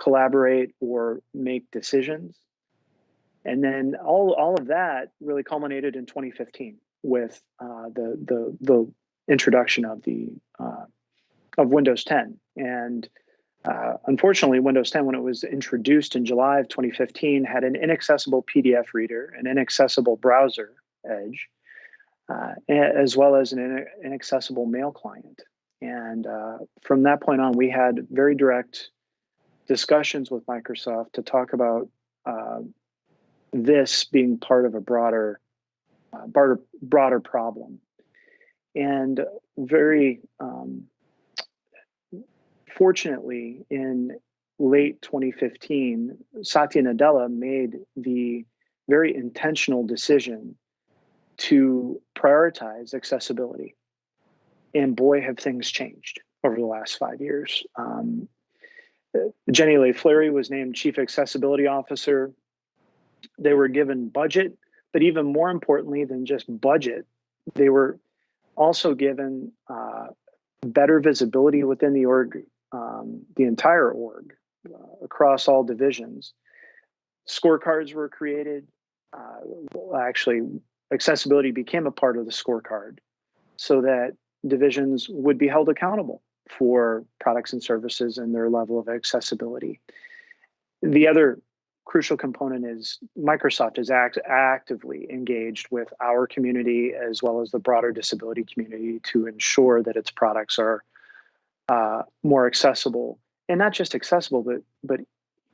collaborate or make decisions. And then all of that really culminated in 2015 with the introduction of Windows 10. And unfortunately, Windows 10, when it was introduced in July of 2015, had an inaccessible PDF reader, an inaccessible browser Edge, as well as an inaccessible mail client. And from that point on, we had very direct discussions with Microsoft to talk about this being part of a broader problem. And very fortunately, in late 2015, Satya Nadella made the very intentional decision to prioritize accessibility. And boy, have things changed over the last 5 years. Jenny Lay-Flurrie was named Chief Accessibility Officer. They were given budget, but even more importantly than just budget, they were also given better visibility within the org, the entire org, across all divisions. Scorecards were created. Actually, accessibility became a part of the scorecard so that divisions would be held accountable for products and services and their level of accessibility. The other crucial component is Microsoft is actively engaged with our community as well as the broader disability community to ensure that its products are more accessible, and not just accessible, but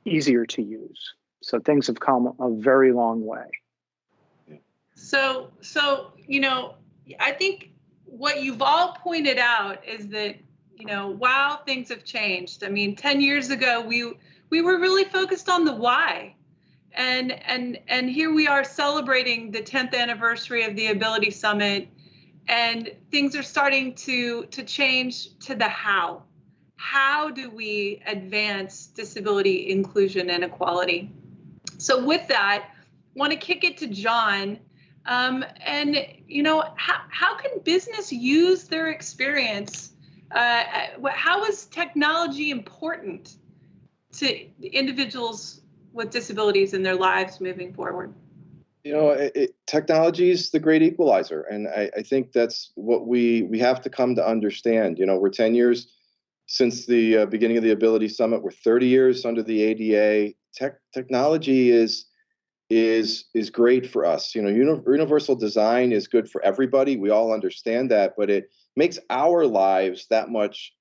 easier to use. So things have come a very long way. So I think what you've all pointed out is that, while things have changed, 10 years ago, we were really focused on the why. And here we are celebrating the 10th anniversary of the Ability Summit, and things are starting to change to the how. How do we advance disability inclusion and equality? So with that, I want to kick it to John. How can business use their experience? How is technology important to individuals with disabilities in their lives moving forward? Technology is the great equalizer. And I think that's what we have to come to understand. We're 10 years since the beginning of the Ability Summit. We're 30 years under the ADA. Technology is great for us. Universal design is good for everybody. We all understand that, but it makes our lives that much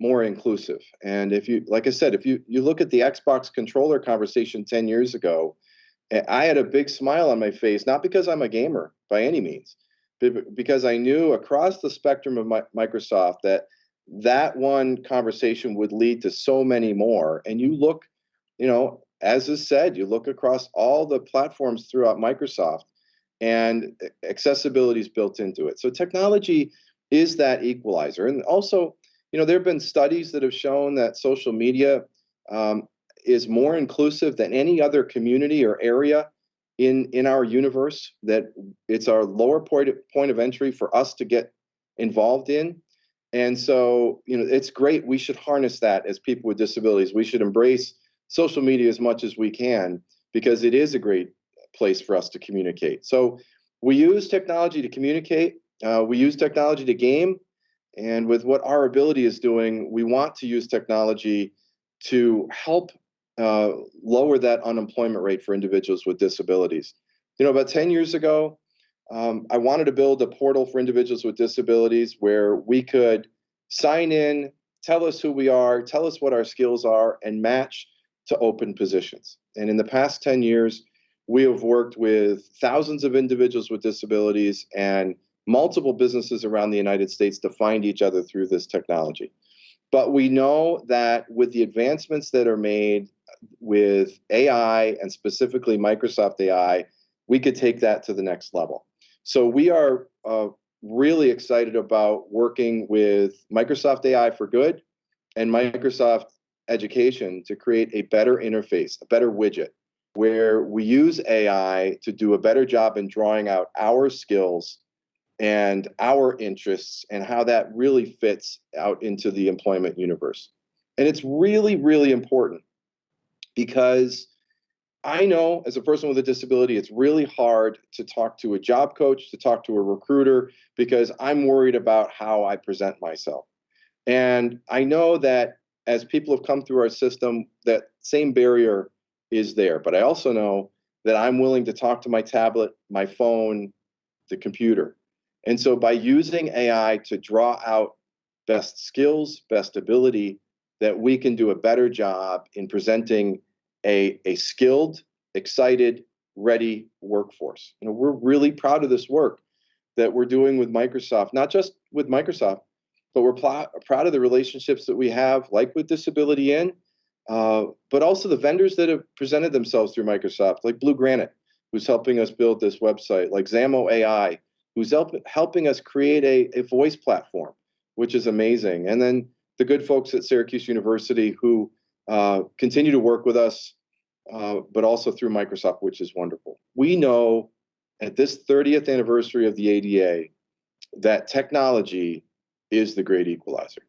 more inclusive. And if you look at the Xbox controller conversation 10 years ago, I had a big smile on my face, not because I'm a gamer by any means, but because I knew across the spectrum of Microsoft that one conversation would lead to so many more. And you look, as is said, you look across all the platforms throughout Microsoft, and accessibility is built into it. So technology is that equalizer. And also, there have been studies that have shown that social media is more inclusive than any other community or area in our universe, that it's our lower point of entry for us to get involved in. And so, it's great. We should harness that as people with disabilities. We should embrace social media as much as we can, because it is a great place for us to communicate. So we use technology to communicate. We use technology to game. And with what our ability is doing, we want to use technology to help lower that unemployment rate for individuals with disabilities. You know, about 10 years ago, I wanted to build a portal for individuals with disabilities where we could sign in, tell us who we are, tell us what our skills are, and match to open positions. And in the past 10 years, we have worked with thousands of individuals with disabilities and multiple businesses around the United States to find each other through this technology. But we know that with the advancements that are made with AI and specifically Microsoft AI, we could take that to the next level. So we are really excited about working with Microsoft AI for Good and Microsoft Education to create a better interface, a better widget, where we use AI to do a better job in drawing out our skills and our interests and how that really fits out into the employment universe. And it's really, really important because I know as a person with a disability, it's really hard to talk to a job coach, to talk to a recruiter, because I'm worried about how I present myself. And I know that as people have come through our system, that same barrier is there. But I also know that I'm willing to talk to my tablet, my phone, the computer. And so by using AI to draw out best skills, best ability, that we can do a better job in presenting a skilled, excited, ready workforce. You know, we're really proud of this work that we're doing with Microsoft, not just with Microsoft, but we're proud of the relationships that we have, like with Disability In, but also the vendors that have presented themselves through Microsoft, like Blue Granite, who's helping us build this website, like Zamo AI, who's helping us create a voice platform, which is amazing. And then the good folks at Syracuse University who continue to work with us, but also through Microsoft, which is wonderful. We know at this 30th anniversary of the ADA that technology is the great equalizer.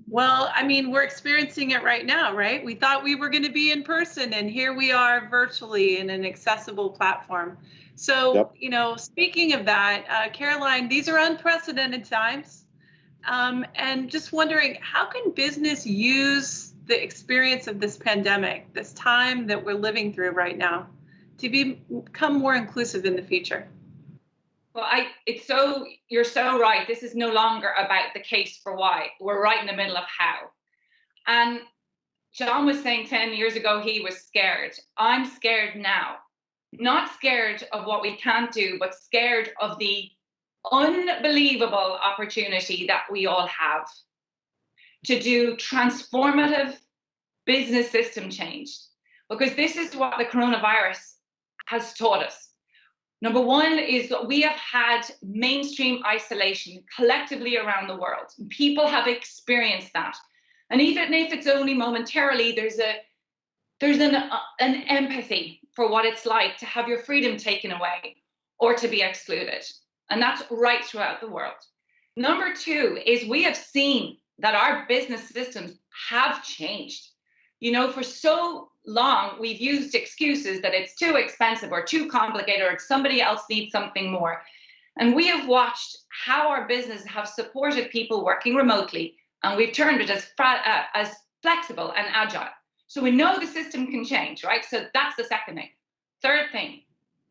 Well, I mean, we're experiencing it right now, right? We thought we were going to be in person, and here we are virtually in an accessible platform. So, Yep. you know, speaking of that, Caroline, these are unprecedented times. And just wondering, how can business use the experience of this pandemic, this time that we're living through right now, to become more inclusive in the future? Well, you're so right. This is no longer about the case for why. We're right in the middle of how. And John was saying 10 years ago he was scared. I'm scared now. Not scared of what we can't do, but scared of the unbelievable opportunity that we all have to do transformative business system change. Because this is what the coronavirus has taught us. Number one is that we have had mainstream isolation collectively around the world. People have experienced that. And even if it's only momentarily, there's an empathy for what it's like to have your freedom taken away or to be excluded. And that's right throughout the world. Number two is we have seen that our business systems have changed. You know, for so long, we've used excuses that it's too expensive or too complicated or somebody else needs something more. And we have watched how our business have supported people working remotely, and we've turned it as flexible and agile. So we know the system can change, right? So that's the second thing. Third thing,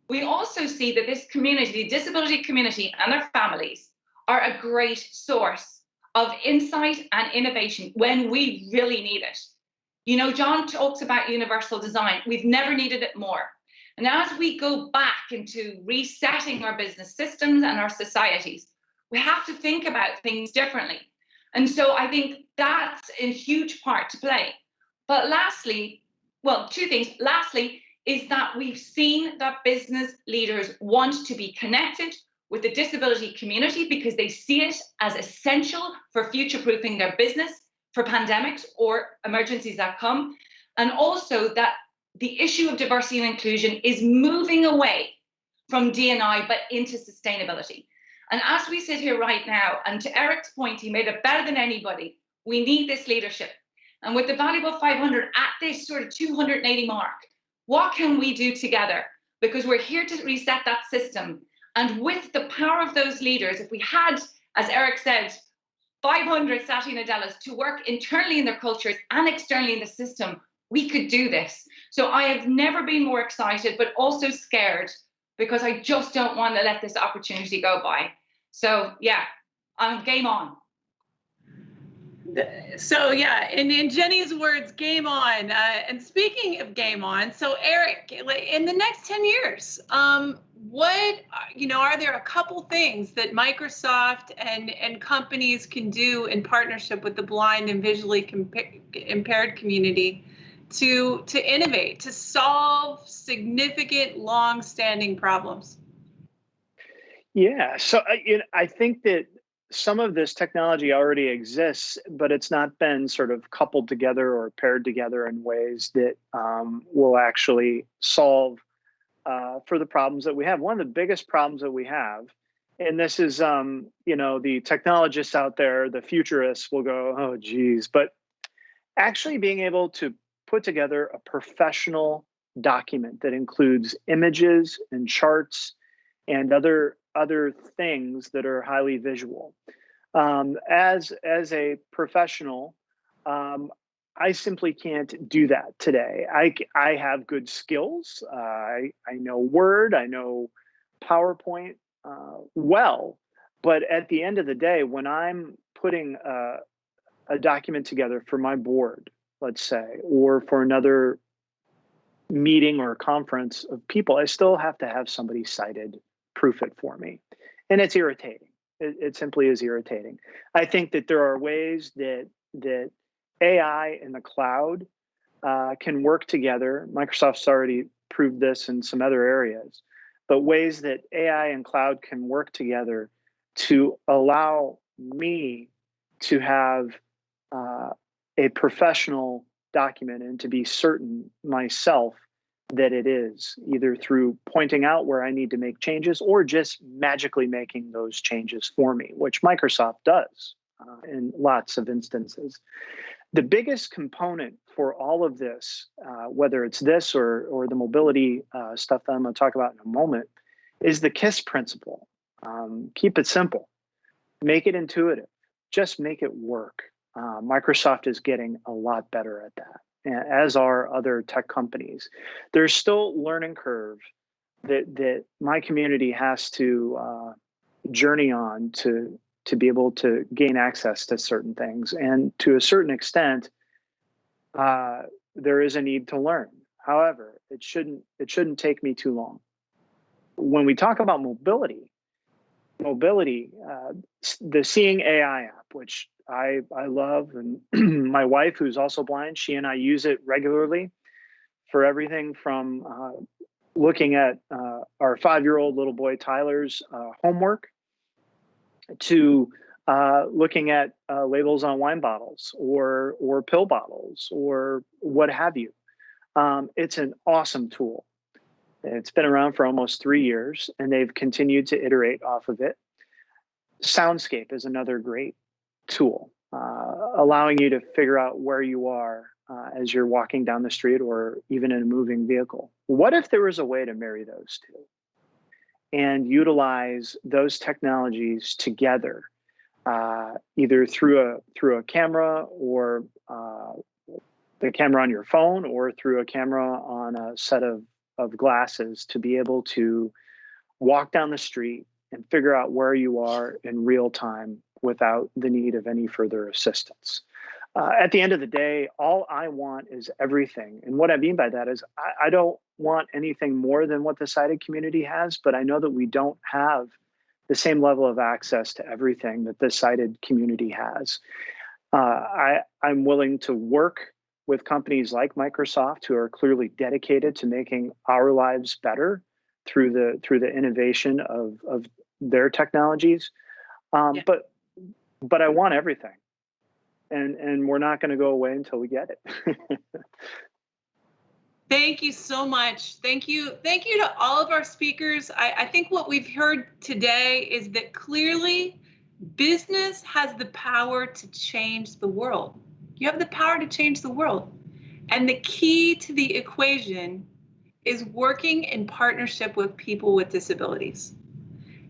we also see that this community, the disability community and their families, are a great source of insight and innovation when we really need it. You know, John talks about universal design. We've never needed it more. And as we go back into resetting our business systems and our societies, we have to think about things differently. And so I think that's a huge part to play. But lastly, well, two things. Lastly, is that we've seen that business leaders want to be connected with the disability community because they see it as essential for future-proofing their business for pandemics or emergencies that come. And also that the issue of diversity and inclusion is moving away from D&I, but into sustainability. And as we sit here right now, and to Eric's point, he made it better than anybody, we need this leadership. And with the valuable 500 at this sort of 280 mark, What can we do together? Because we're here to reset that system. And with the power of those leaders, if we had, as Eric said, 500 Satya Nadellas to work internally in their cultures and externally in the system, we could do this. So I have never been more excited, but also scared, because I just don't want to let this opportunity go by. So yeah, I'm game on. So yeah, in Jenny's words, game on. And speaking of game on, so Eric, in the next 10 years, what, are there a couple things that Microsoft and companies can do in partnership with the blind and visually impaired community to innovate, to solve significant, long-standing problems? Yeah, so I think that some of this technology already exists, but it's not been sort of coupled together or paired together in ways that will actually solve for the problems that we have. One of the biggest problems that we have, and this is, the technologists out there, the futurists will go, oh, geez, but actually being able to put together a professional document that includes images and charts and other things that are highly visual. As a professional, I simply can't do that today. I have good skills. I know Word, I know PowerPoint well, but at the end of the day, when I'm putting a document together for my board, let's say, or for another meeting or conference of people, I still have to have somebody sighted proof it for me. And it's irritating. It simply is irritating. I think that there are ways that AI and the cloud can work together. Microsoft's already proved this in some other areas, but ways that AI and cloud can work together to allow me to have a professional document and to be certain myself that it is, either through pointing out where I need to make changes or just magically making those changes for me, which Microsoft does in lots of instances. The biggest component for all of this, whether it's this or the mobility stuff that I'm going to talk about in a moment, is the KISS principle. Keep it simple, make it intuitive, just make it work. Microsoft is getting a lot better at that, as are other tech companies. There's still a learning curve that my community has to journey on to be able to gain access to certain things. And to a certain extent, there is a need to learn. However, it shouldn't take me too long. When we talk about mobility, the Seeing AI app, which I love, and my wife, who's also blind, she and I use it regularly for everything from looking at our 5-year-old little boy Tyler's homework to looking at labels on wine bottles or pill bottles or what have you. It's an awesome tool. It's been around for almost 3 years, and they've continued to iterate off of it. Soundscape is another great tool, allowing you to figure out where you are as you're walking down the street or even in a moving vehicle. What if there was a way to marry those two and utilize those technologies together, either through a camera or the camera on your phone or through a camera on a set of glasses, to be able to walk down the street and figure out where you are in real time without the need of any further assistance. At the end of the day, all I want is everything. And what I mean by that is I don't want anything more than what the sighted community has, but I know that we don't have the same level of access to everything that the sighted community has. I'm willing to work with companies like Microsoft, who are clearly dedicated to making our lives better through the innovation of their technologies. But I want everything, and we're not going to go away until we get it. Thank you so much. Thank you to all of our speakers. I think what we've heard today is that clearly business has the power to change the world. You have the power to change the world. And the key to the equation is working in partnership with people with disabilities.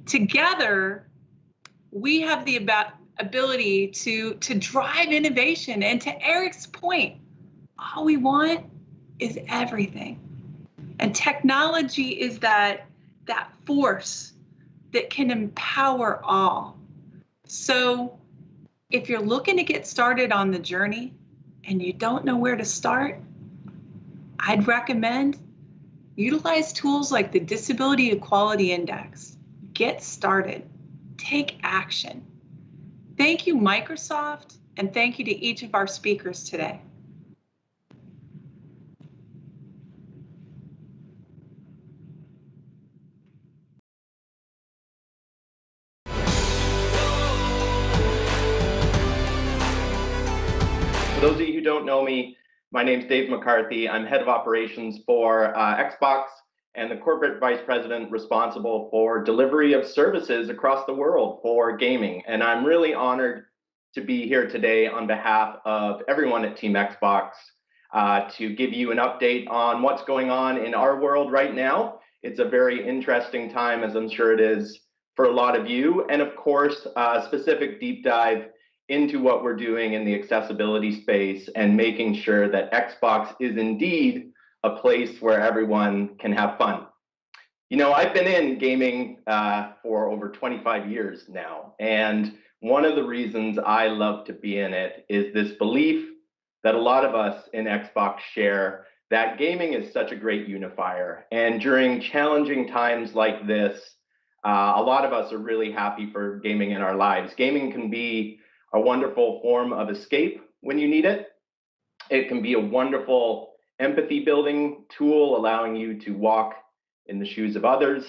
Together, we have the ability to drive innovation. And to Eric's point, all we want is everything. And technology is that force that can empower all. So if you're looking to get started on the journey and you don't know where to start, I'd recommend utilize tools like the Disability Equality Index. Get started. Take action. Thank you, Microsoft, and thank you to each of our speakers today. For those of you who don't know me, my name's Dave McCarthy. I'm head of operations for Xbox and the corporate vice president responsible for delivery of services across the world for gaming. And I'm really honored to be here today on behalf of everyone at Team Xbox to give you an update on what's going on in our world right now. It's a very interesting time, as I'm sure it is for a lot of you. And of course, a specific deep dive into what we're doing in the accessibility space and making sure that Xbox is indeed a place where everyone can have fun. You know, I've been in gaming for over 25 years now, and one of the reasons I love to be in it is this belief that a lot of us in Xbox share, that gaming is such a great unifier. And during challenging times like this, a lot of us are really happy for gaming in our lives. Gaming can be a wonderful form of escape when you need it. It can be a wonderful empathy building tool, allowing you to walk in the shoes of others.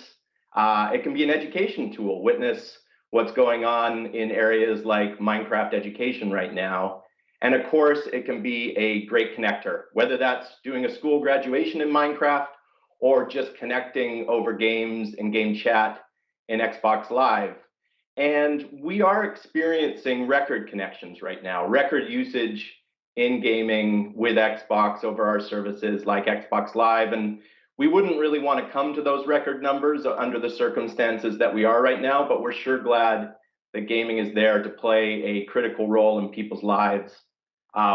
It can be an education tool. Witness what's going on in areas like Minecraft education right now. And of course, it can be a great connector, whether that's doing a school graduation in Minecraft or just connecting over games and game chat in Xbox Live. And we are experiencing record connections right now, record usage in gaming with Xbox over our services like Xbox Live. And we wouldn't really want to come to those record numbers under the circumstances that we are right now, but we're sure glad that gaming is there to play a critical role in people's lives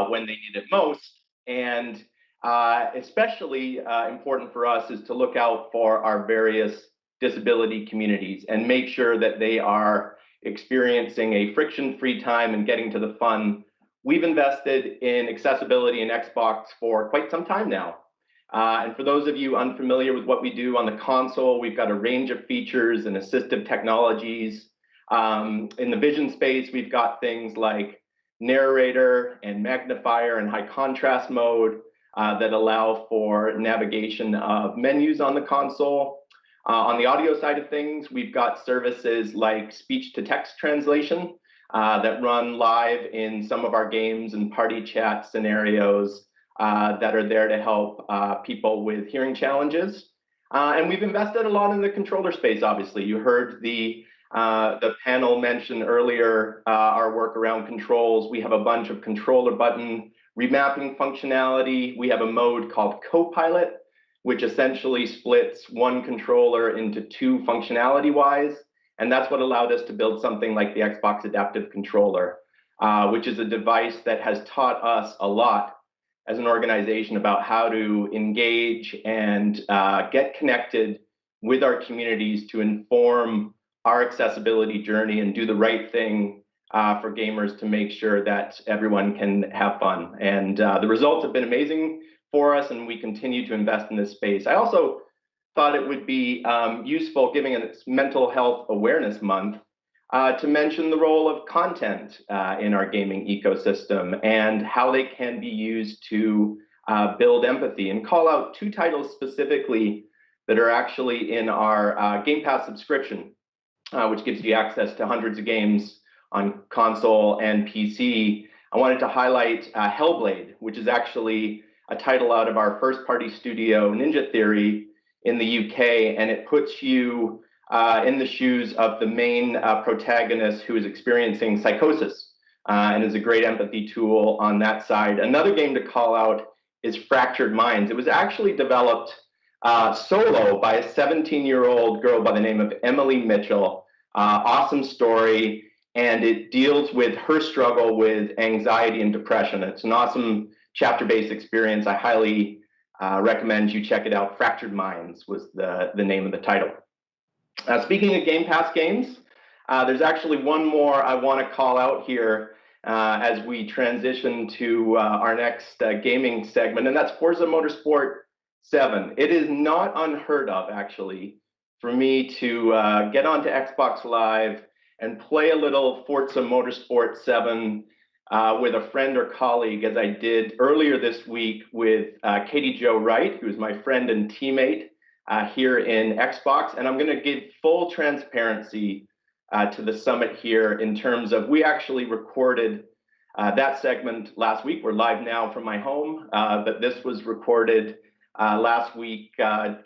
when they need it most. And especially important for us is to look out for our various disability communities and make sure that they are experiencing a friction-free time and getting to the fun. We've invested in accessibility in Xbox for quite some time now. And for those of you unfamiliar with what we do on the console, we've got a range of features and assistive technologies. In the vision space, we've got things like Narrator and Magnifier and high contrast mode that allow for navigation of menus on the console. On the audio side of things, we've got services like speech-to-text translation that run live in some of our games and party chat scenarios that are there to help people with hearing challenges. And we've invested a lot in the controller space, obviously. You heard the panel mention earlier our work around controls. We have a bunch of controller button remapping functionality. We have a mode called Copilot, which essentially splits one controller into two functionality-wise. And that's what allowed us to build something like the Xbox Adaptive Controller, which is a device that has taught us a lot as an organization about how to engage and get connected with our communities to inform our accessibility journey and do the right thing for gamers to make sure that everyone can have fun. And the results have been amazing for us, and we continue to invest in this space. I also thought it would be useful, given it's Mental Health Awareness Month, to mention the role of content in our gaming ecosystem and how they can be used to build empathy, and call out two titles specifically that are actually in our Game Pass subscription, which gives you access to hundreds of games on console and PC. I wanted to highlight Hellblade, which is actually a title out of our first-party studio, Ninja Theory, in the UK, and it puts you in the shoes of the main protagonist who is experiencing psychosis, and is a great empathy tool on that side. Another game to call out is Fractured Minds. It was actually developed Solo by a 17-year-old girl by the name of Emily Mitchell. Awesome story, and it deals with her struggle with anxiety and depression. It's an awesome chapter-based experience. I highly recommend you check it out. Fractured Minds was the name of the title. Speaking of Game Pass games, there's actually one more I want to call out here as we transition to our next gaming segment, and that's Forza Motorsport 7. It is not unheard of, actually, for me to get onto Xbox Live and play a little Forza Motorsport 7 with a friend or colleague, as I did earlier this week with Katie Jo Wright, who's my friend and teammate here in Xbox. And I'm going to give full transparency to the summit here in terms of, we actually recorded that segment last week. We're live now from my home, but this was recorded last week.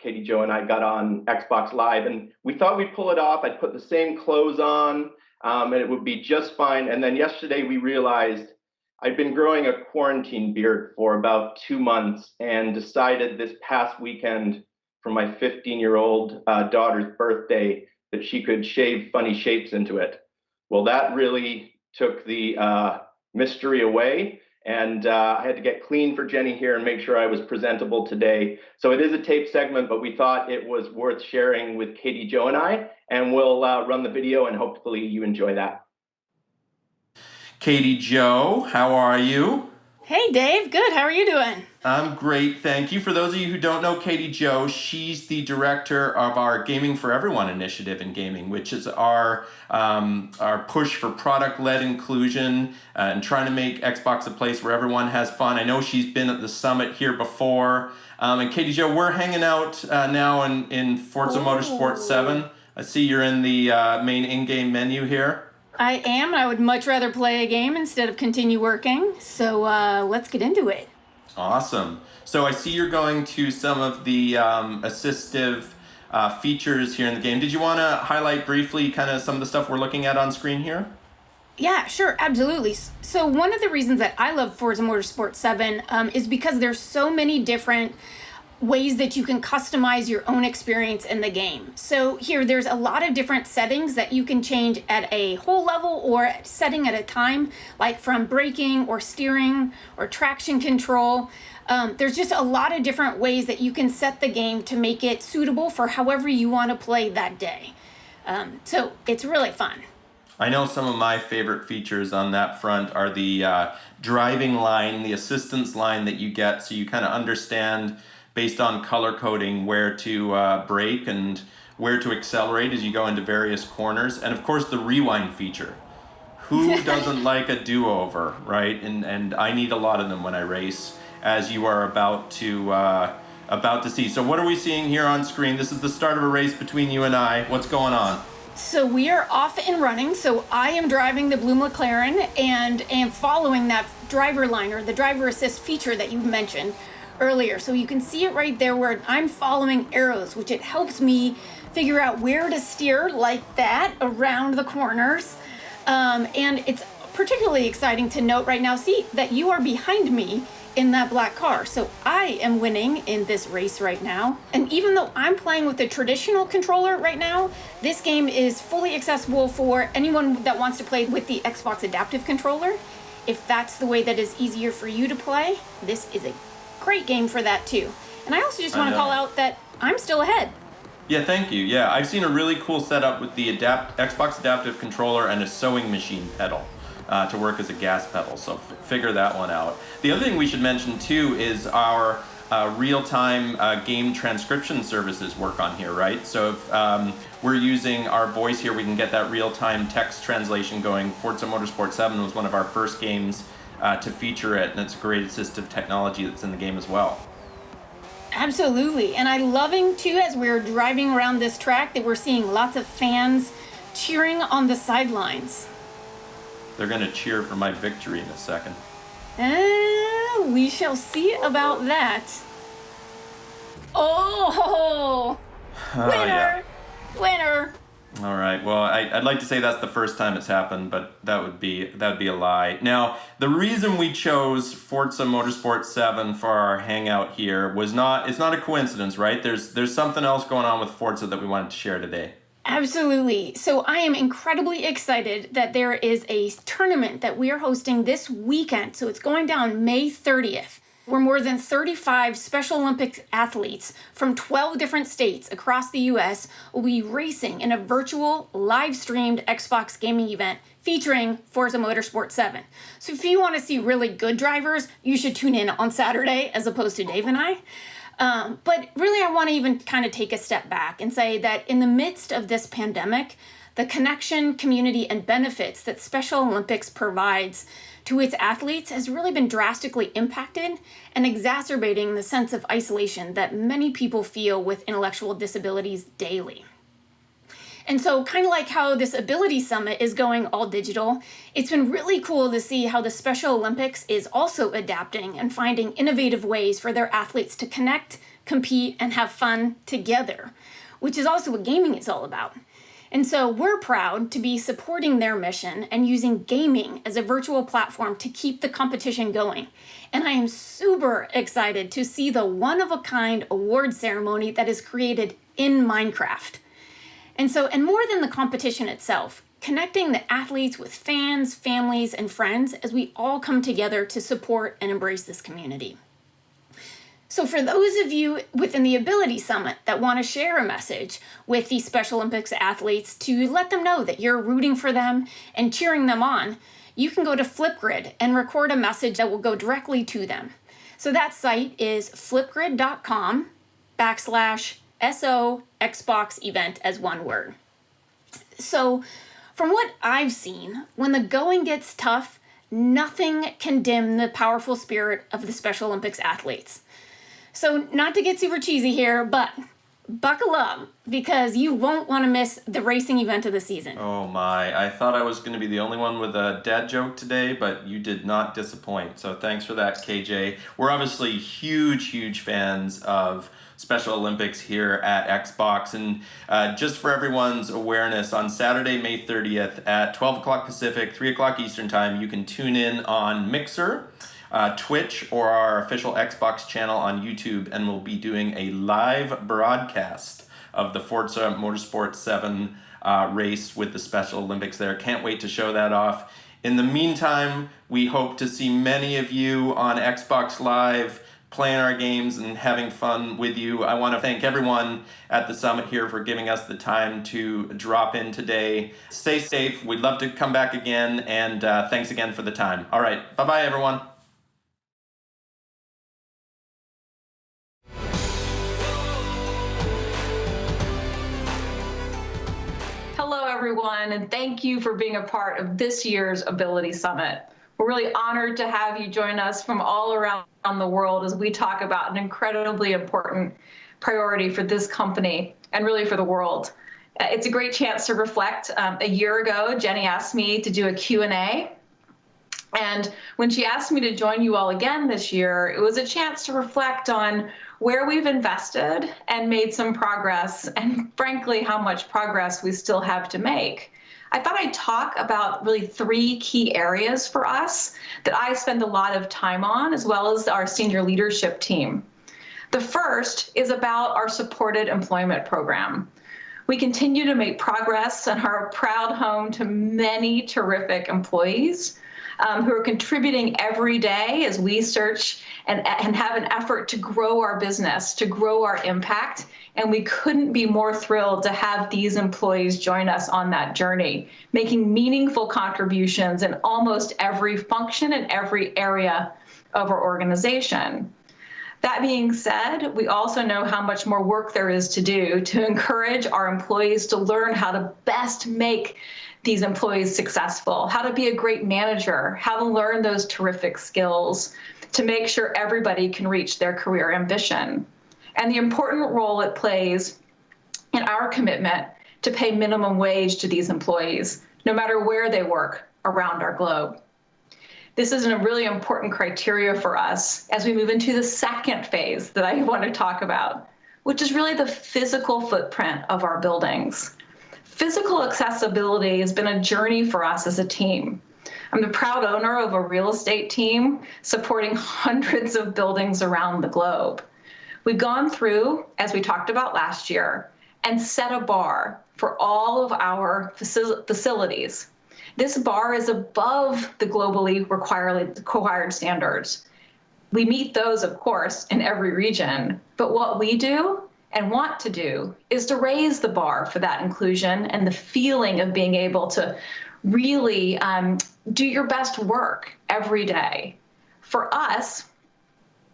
Katie Jo and I got on Xbox Live, and we thought we'd pull it off. I'd put the same clothes on, and it would be just fine. And then yesterday we realized I'd been growing a quarantine beard for about 2 months and decided this past weekend for my 15-year-old daughter's birthday that she could shave funny shapes into it. Well, that really took the mystery away, and I had to get clean for Jenny here and make sure I was presentable today. So it is a tape segment, but we thought it was worth sharing with Katie Jo and I, and we'll run the video and hopefully you enjoy that. Katie Jo, how are you? Hey Dave, good. How are you doing? I'm great, thank you. For those of you who don't know Katie Jo, she's the director of our Gaming for Everyone initiative in gaming, which is our push for product-led inclusion and trying to make Xbox a place where everyone has fun. I know she's been at the summit here before. And Katie Jo, we're hanging out now in Forza Motorsport 7. I see you're in the main in-game menu here. I am. I would much rather play a game instead of continue working. So let's get into it. Awesome. So I see you're going to some of the assistive features here in the game. Did you want to highlight briefly kind of some of the stuff we're looking at on screen here? Yeah, sure, absolutely. So one of the reasons that I love Forza Motorsport 7 is because there's so many different ways that you can customize your own experience in the game. So here, there's a lot of different settings that you can change at a whole level or setting at a time, like from braking or steering or traction control. There's just a lot of different ways that you can set the game to make it suitable for however you want to play that day. So it's really fun. I know some of my favorite features on that front are the driving line, the assistance line that you get, so you kind of understand based on color coding where to brake and where to accelerate as you go into various corners. And of course the rewind feature. Who doesn't like a do-over, right? And I need a lot of them when I race, as you are about to see. So what are we seeing here on screen? This is the start of a race between you and I. What's going on? So we are off and running. So I am driving the blue McLaren and am following that driver line, or the driver assist feature that you mentioned earlier. So you can see it right there where I'm following arrows, which it helps me figure out where to steer like that around the corners. And it's particularly exciting to note right now, see that you are behind me in that black car. So I am winning in this race right now. And even though I'm playing with the traditional controller right now, this game is fully accessible for anyone that wants to play with the Xbox Adaptive Controller. If that's the way that is easier for you to play, this is a great game for that too. And I also just want to call out that I'm still ahead. Yeah, thank you. Yeah, I've seen a really cool setup with the Xbox Adaptive Controller and a sewing machine pedal to work as a gas pedal, so figure that one out. The other thing we should mention too is our real-time game transcription services work on here, right? So if we're using our voice here, we can get that real-time text translation going. Forza Motorsport 7 was one of our first games to feature it, and it's a great assistive technology that's in the game as well. Absolutely, and I'm loving too, as we're driving around this track, that we're seeing lots of fans cheering on the sidelines. They're going to cheer for my victory in a second. We shall see about that. Oh, winner, yeah. Winner. All right. Well, I'd like to say that's the first time it's happened, but that would be a lie. Now, the reason we chose Forza Motorsport 7 for our hangout here it's not a coincidence, right? There's something else going on with Forza that we wanted to share today. Absolutely. So I am incredibly excited that there is a tournament that we are hosting this weekend. So it's going down May 30th. Where more than 35 Special Olympics athletes from 12 different states across the US will be racing in a virtual, live-streamed Xbox gaming event featuring Forza Motorsport 7. So if you want to see really good drivers, you should tune in on Saturday as opposed to Dave and I. But really, I want to even kind of take a step back and say that in the midst of this pandemic, the connection, community, and benefits that Special Olympics provides to its athletes has really been drastically impacted and exacerbating the sense of isolation that many people feel with intellectual disabilities daily. And so kind of like how this Ability Summit is going all digital, it's been really cool to see how the Special Olympics is also adapting and finding innovative ways for their athletes to connect, compete, and have fun together, which is also what gaming is all about. And so we're proud to be supporting their mission and using gaming as a virtual platform to keep the competition going. And I am super excited to see the one-of-a-kind award ceremony that is created in Minecraft. And more than the competition itself, connecting the athletes with fans, families, and friends as we all come together to support and embrace this community. So for those of you within the Ability Summit that want to share a message with the Special Olympics athletes to let them know that you're rooting for them and cheering them on, you can go to Flipgrid and record a message that will go directly to them. So that site is flipgrid.com/SO Xbox event as one word. So from what I've seen, when the going gets tough, nothing can dim the powerful spirit of the Special Olympics athletes. So not to get super cheesy here, but buckle up because you won't want to miss the racing event of the season. Oh my, I thought I was going to be the only one with a dad joke today, but you did not disappoint. So thanks for that, KJ. We're obviously huge fans of Special Olympics here at Xbox. And just for everyone's awareness, on Saturday, May 30th at 12 o'clock Pacific, 3 o'clock Eastern Time, you can tune in on Mixer, Twitch, or our official Xbox channel on YouTube, and we'll be doing a live broadcast of the Forza Motorsport 7 race with the Special Olympics there. Can't wait to show that off. In the meantime, we hope to see many of you on Xbox Live playing our games and having fun with you. I want to thank everyone at the summit here for giving us the time to drop in today. Stay safe. We'd love to come back again, and thanks again for the time. All right. Bye-bye, everyone. Hello, everyone, and thank you for being a part of this year's Ability Summit. We're really honored to have you join us from all around the world as we talk about an incredibly important priority for this company and really for the world. It's a great chance to reflect. A year ago, Jenny asked me to do a Q&A. And when she asked me to join you all again this year, it was a chance to reflect on where we've invested and made some progress, and frankly, how much progress we still have to make. I thought I'd talk about really 3 key areas for us that I spend a lot of time on, as well as our senior leadership team. The first is about our supported employment program. We continue to make progress and are a proud home to many terrific employees who are contributing every day as we search and have an effort to grow our business, to grow our impact. And we couldn't be more thrilled to have these employees join us on that journey, making meaningful contributions in almost every function and every area of our organization. That being said, we also know how much more work there is to do to encourage our employees to learn how to best make these employees successful, how to be a great manager, how to learn those terrific skills to make sure everybody can reach their career ambition, and the important role it plays in our commitment to pay minimum wage to these employees, no matter where they work around our globe. This is a really important criteria for us as we move into the second phase that I want to talk about, which is really the physical footprint of our buildings. Physical accessibility has been a journey for us as a team. I'm the proud owner of a real estate team supporting hundreds of buildings around the globe. We've gone through, as we talked about last year, and set a bar for all of our facilities. This bar is above the globally required standards. We meet those, of course, in every region, but what we do and want to do is to raise the bar for that inclusion and the feeling of being able to really do your best work every day. For us,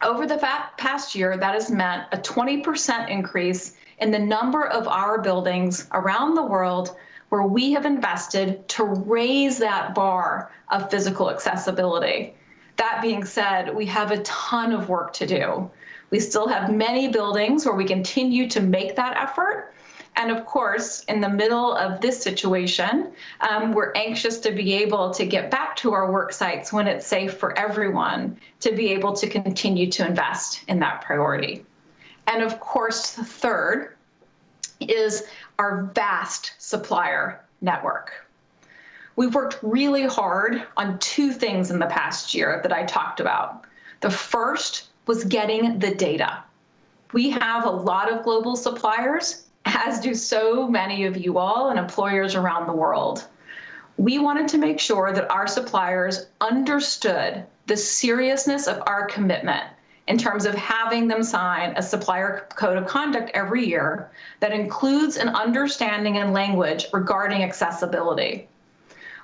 over the past year, that has meant a 20% increase in the number of our buildings around the world where we have invested to raise that bar of physical accessibility. That being said, we have a ton of work to do. We still have many buildings where we continue to make that effort. And of course, in the middle of this situation, we're anxious to be able to get back to our work sites when it's safe for everyone to be able to continue to invest in that priority. And of course, the third is our vast supplier network. We've worked really hard on two things in the past year that I talked about. The first was getting the data. We have a lot of global suppliers, as do so many of you all and employers around the world. We wanted to make sure that our suppliers understood the seriousness of our commitment in terms of having them sign a supplier code of conduct every year that includes an understanding and language regarding accessibility.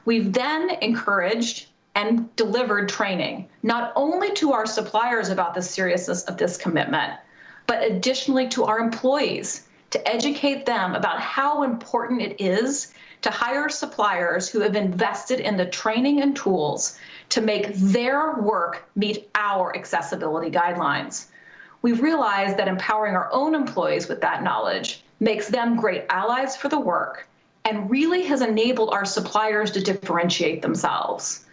We've then encouraged and delivered training, not only to our suppliers about the seriousness of this commitment, but additionally to our employees to educate them about how important it is to hire suppliers who have invested in the training and tools to make their work meet our accessibility guidelines. We've realized that empowering our own employees with that knowledge makes them great allies for the work and really has enabled our suppliers to differentiate themselves.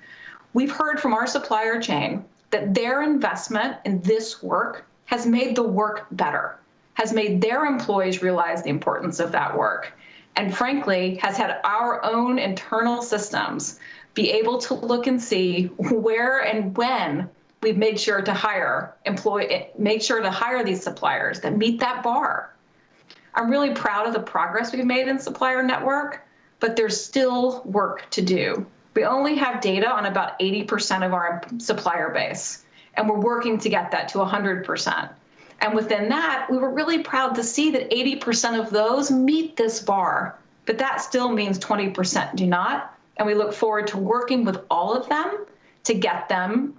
We've heard from our supplier chain that their investment in this work has made the work better, has made their employees realize the importance of that work, and frankly, has had our own internal systems be able to look and see where and when we've made sure to hire these suppliers that meet that bar. I'm really proud of the progress we've made in supplier network, but there's still work to do. We only have data on about 80% of our supplier base, and we're working to get that to 100%. And within that, we were really proud to see that 80% of those meet this bar, but that still means 20% do not. And we look forward to working with all of them to get them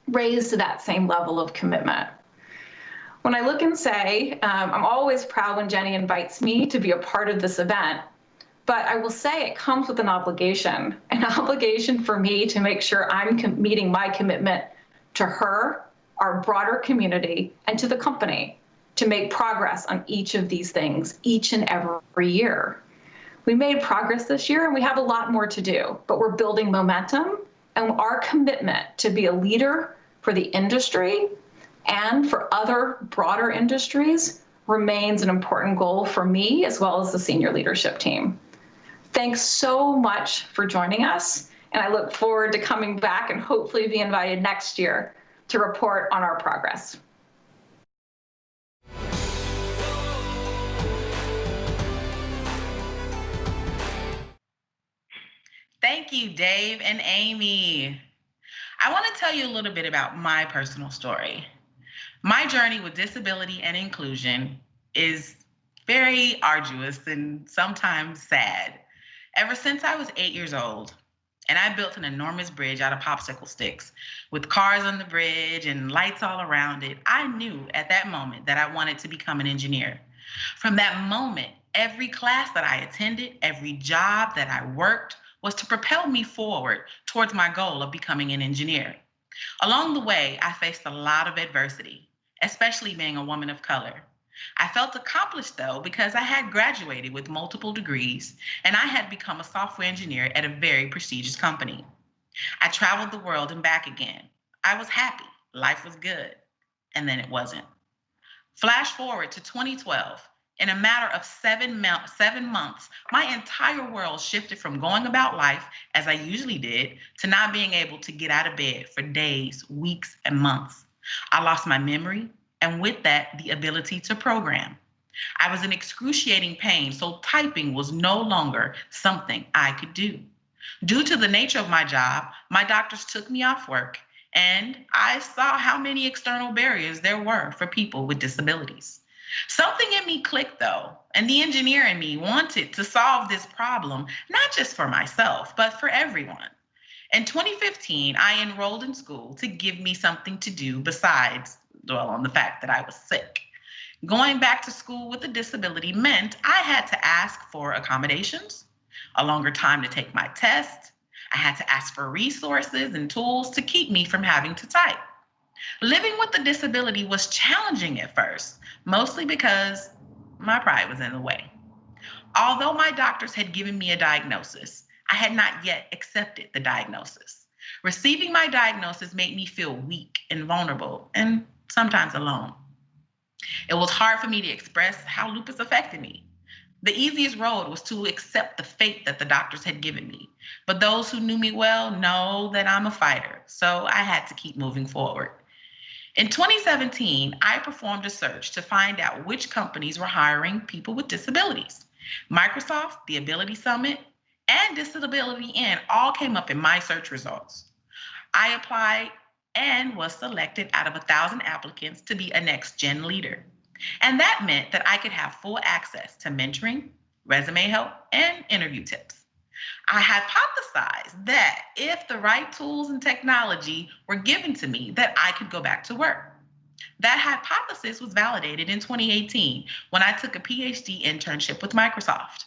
raised to that same level of commitment. When I look and say, I'm always proud when Jenny invites me to be a part of this event, but I will say it comes with an obligation for me to make sure I'm meeting my commitment to her, our broader community, and to the company to make progress on each of these things each and every year. We made progress this year and we have a lot more to do, but we're building momentum, and our commitment to be a leader for the industry and for other broader industries remains an important goal for me as well as the senior leadership team. Thanks so much for joining us, and I look forward to coming back and hopefully be invited next year to report on our progress. Thank you, Dave and Amy. I want to tell you a little bit about my personal story. My journey with disability and inclusion is very arduous and sometimes sad. Ever since I was 8 years old, and I built an enormous bridge out of popsicle sticks with cars on the bridge and lights all around it, I knew at that moment that I wanted to become an engineer. From that moment, every class that I attended, every job that I worked, was to propel me forward towards my goal of becoming an engineer. Along the way, I faced a lot of adversity, especially being a woman of color. I felt accomplished, though, because I had graduated with multiple degrees and I had become a software engineer at a very prestigious company. I traveled the world and back again. I was happy, life was good, and then it wasn't. Flash forward to 2012, In a matter of 7 months, my entire world shifted from going about life as I usually did to not being able to get out of bed for days, weeks, and months. I lost my memory, and with that, the ability to program. I was in excruciating pain, so typing was no longer something I could do. Due to the nature of my job, my doctors took me off work, and I saw how many external barriers there were for people with disabilities. Something in me clicked, though, and the engineer in me wanted to solve this problem, not just for myself, but for everyone. In 2015, I enrolled in school to give me something to do besides dwell on the fact that I was sick. Going back to school with a disability meant I had to ask for accommodations, a longer time to take my test. I had to ask for resources and tools to keep me from having to type. Living with a disability was challenging at first, mostly because my pride was in the way. Although my doctors had given me a diagnosis, I had not yet accepted the diagnosis. Receiving my diagnosis made me feel weak and vulnerable, and sometimes alone. It was hard for me to express how lupus affected me. The easiest road was to accept the fate that the doctors had given me. But those who knew me well know that I'm a fighter, so I had to keep moving forward. In 2017, I performed a search to find out which companies were hiring people with disabilities. Microsoft, the Ability Summit, and Disability:IN all came up in my search results. I applied and was selected out of 1,000 applicants to be a next-gen leader. And that meant that I could have full access to mentoring, resume help, and interview tips. I hypothesized that if the right tools and technology were given to me, that I could go back to work. That hypothesis was validated in 2018 when I took a PhD internship with Microsoft.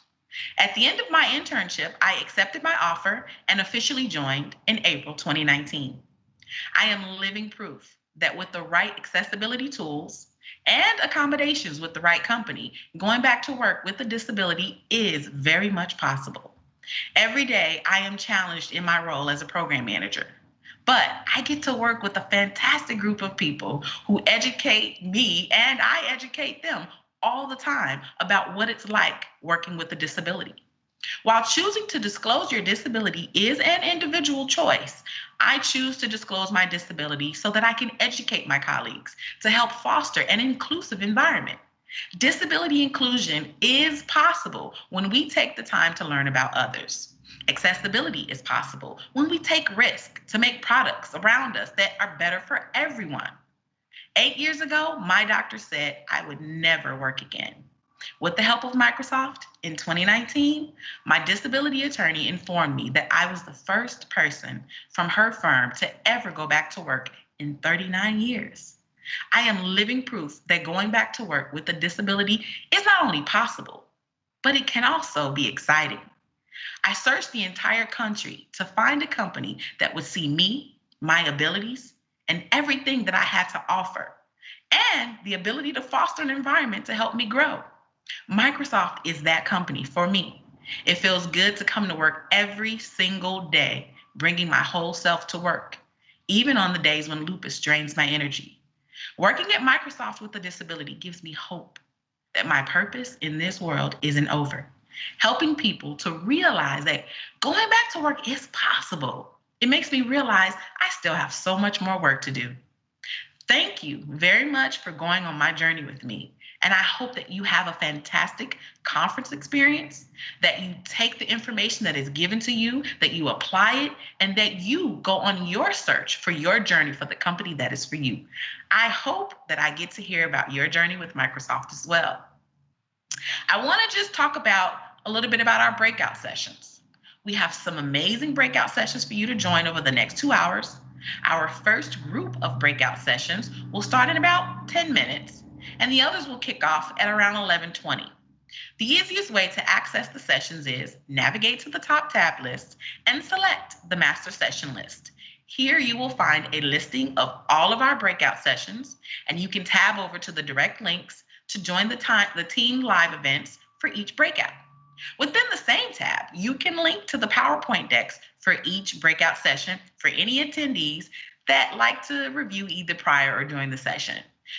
At the end of my internship, I accepted my offer and officially joined in April 2019. I am living proof that with the right accessibility tools and accommodations with the right company, going back to work with a disability is very much possible. Every day, I am challenged in my role as a program manager, but I get to work with a fantastic group of people who educate me and I educate them all the time about what it's like working with a disability. While choosing to disclose your disability is an individual choice, I choose to disclose my disability so that I can educate my colleagues to help foster an inclusive environment. Disability inclusion is possible when we take the time to learn about others. Accessibility is possible when we take risk to make products around us that are better for everyone. 8 years ago, my doctor said I would never work again. With the help of Microsoft, in 2019, my disability attorney informed me that I was the first person from her firm to ever go back to work in 39 years. I am living proof that going back to work with a disability is not only possible, but it can also be exciting. I searched the entire country to find a company that would see me, my abilities, and everything that I had to offer, and the ability to foster an environment to help me grow. Microsoft is that company for me. It feels good to come to work every single day, bringing my whole self to work, even on the days when lupus drains my energy. Working at Microsoft with a disability gives me hope that my purpose in this world isn't over. Helping people to realize that going back to work is possible. It makes me realize I still have so much more work to do. Thank you very much for going on my journey with me. And I hope that you have a fantastic conference experience, that you take the information that is given to you, that you apply it, and that you go on your search for your journey for the company that is for you. I hope that I get to hear about your journey with Microsoft as well. I want to just talk about a little bit about our breakout sessions. We have some amazing breakout sessions for you to join over the next 2 hours. Our first group of breakout sessions will start in about 10 minutes, and the others will kick off at around 11:20. The easiest way to access the sessions is navigate to the top tab list and select the master session list. Here you will find a listing of all of our breakout sessions, and you can tab over to the direct links to join the team live events for each breakout. Within the same tab, you can link to the PowerPoint decks for each breakout session for any attendees that like to review either prior or during the session.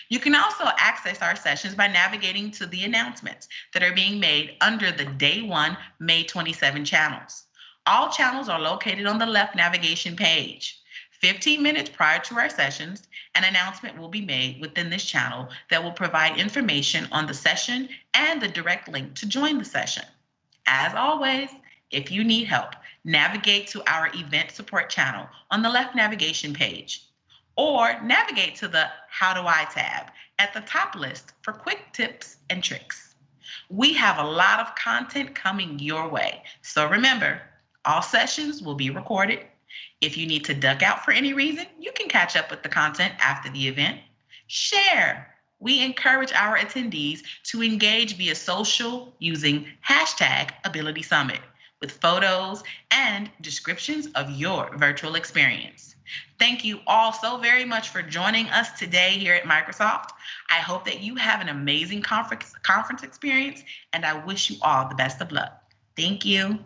You can also access our sessions by navigating to the announcements that are being made under the Day 1, May 27 channels. All channels are located on the left navigation page. 15 minutes prior to our sessions, an announcement will be made within this channel that will provide information on the session and the direct link to join the session. As always, if you need help, navigate to our event support channel on the left navigation page, or navigate to the How Do I tab at the top list for quick tips and tricks. We have a lot of content coming your way, so remember, all sessions will be recorded. If you need to duck out for any reason, you can catch up with the content after the event. Share. We encourage our attendees to engage via social using #AbilitySummit with photos and descriptions of your virtual experience. Thank you all so very much for joining us today here at Microsoft. I hope that you have an amazing conference experience, and I wish you all the best of luck. Thank you.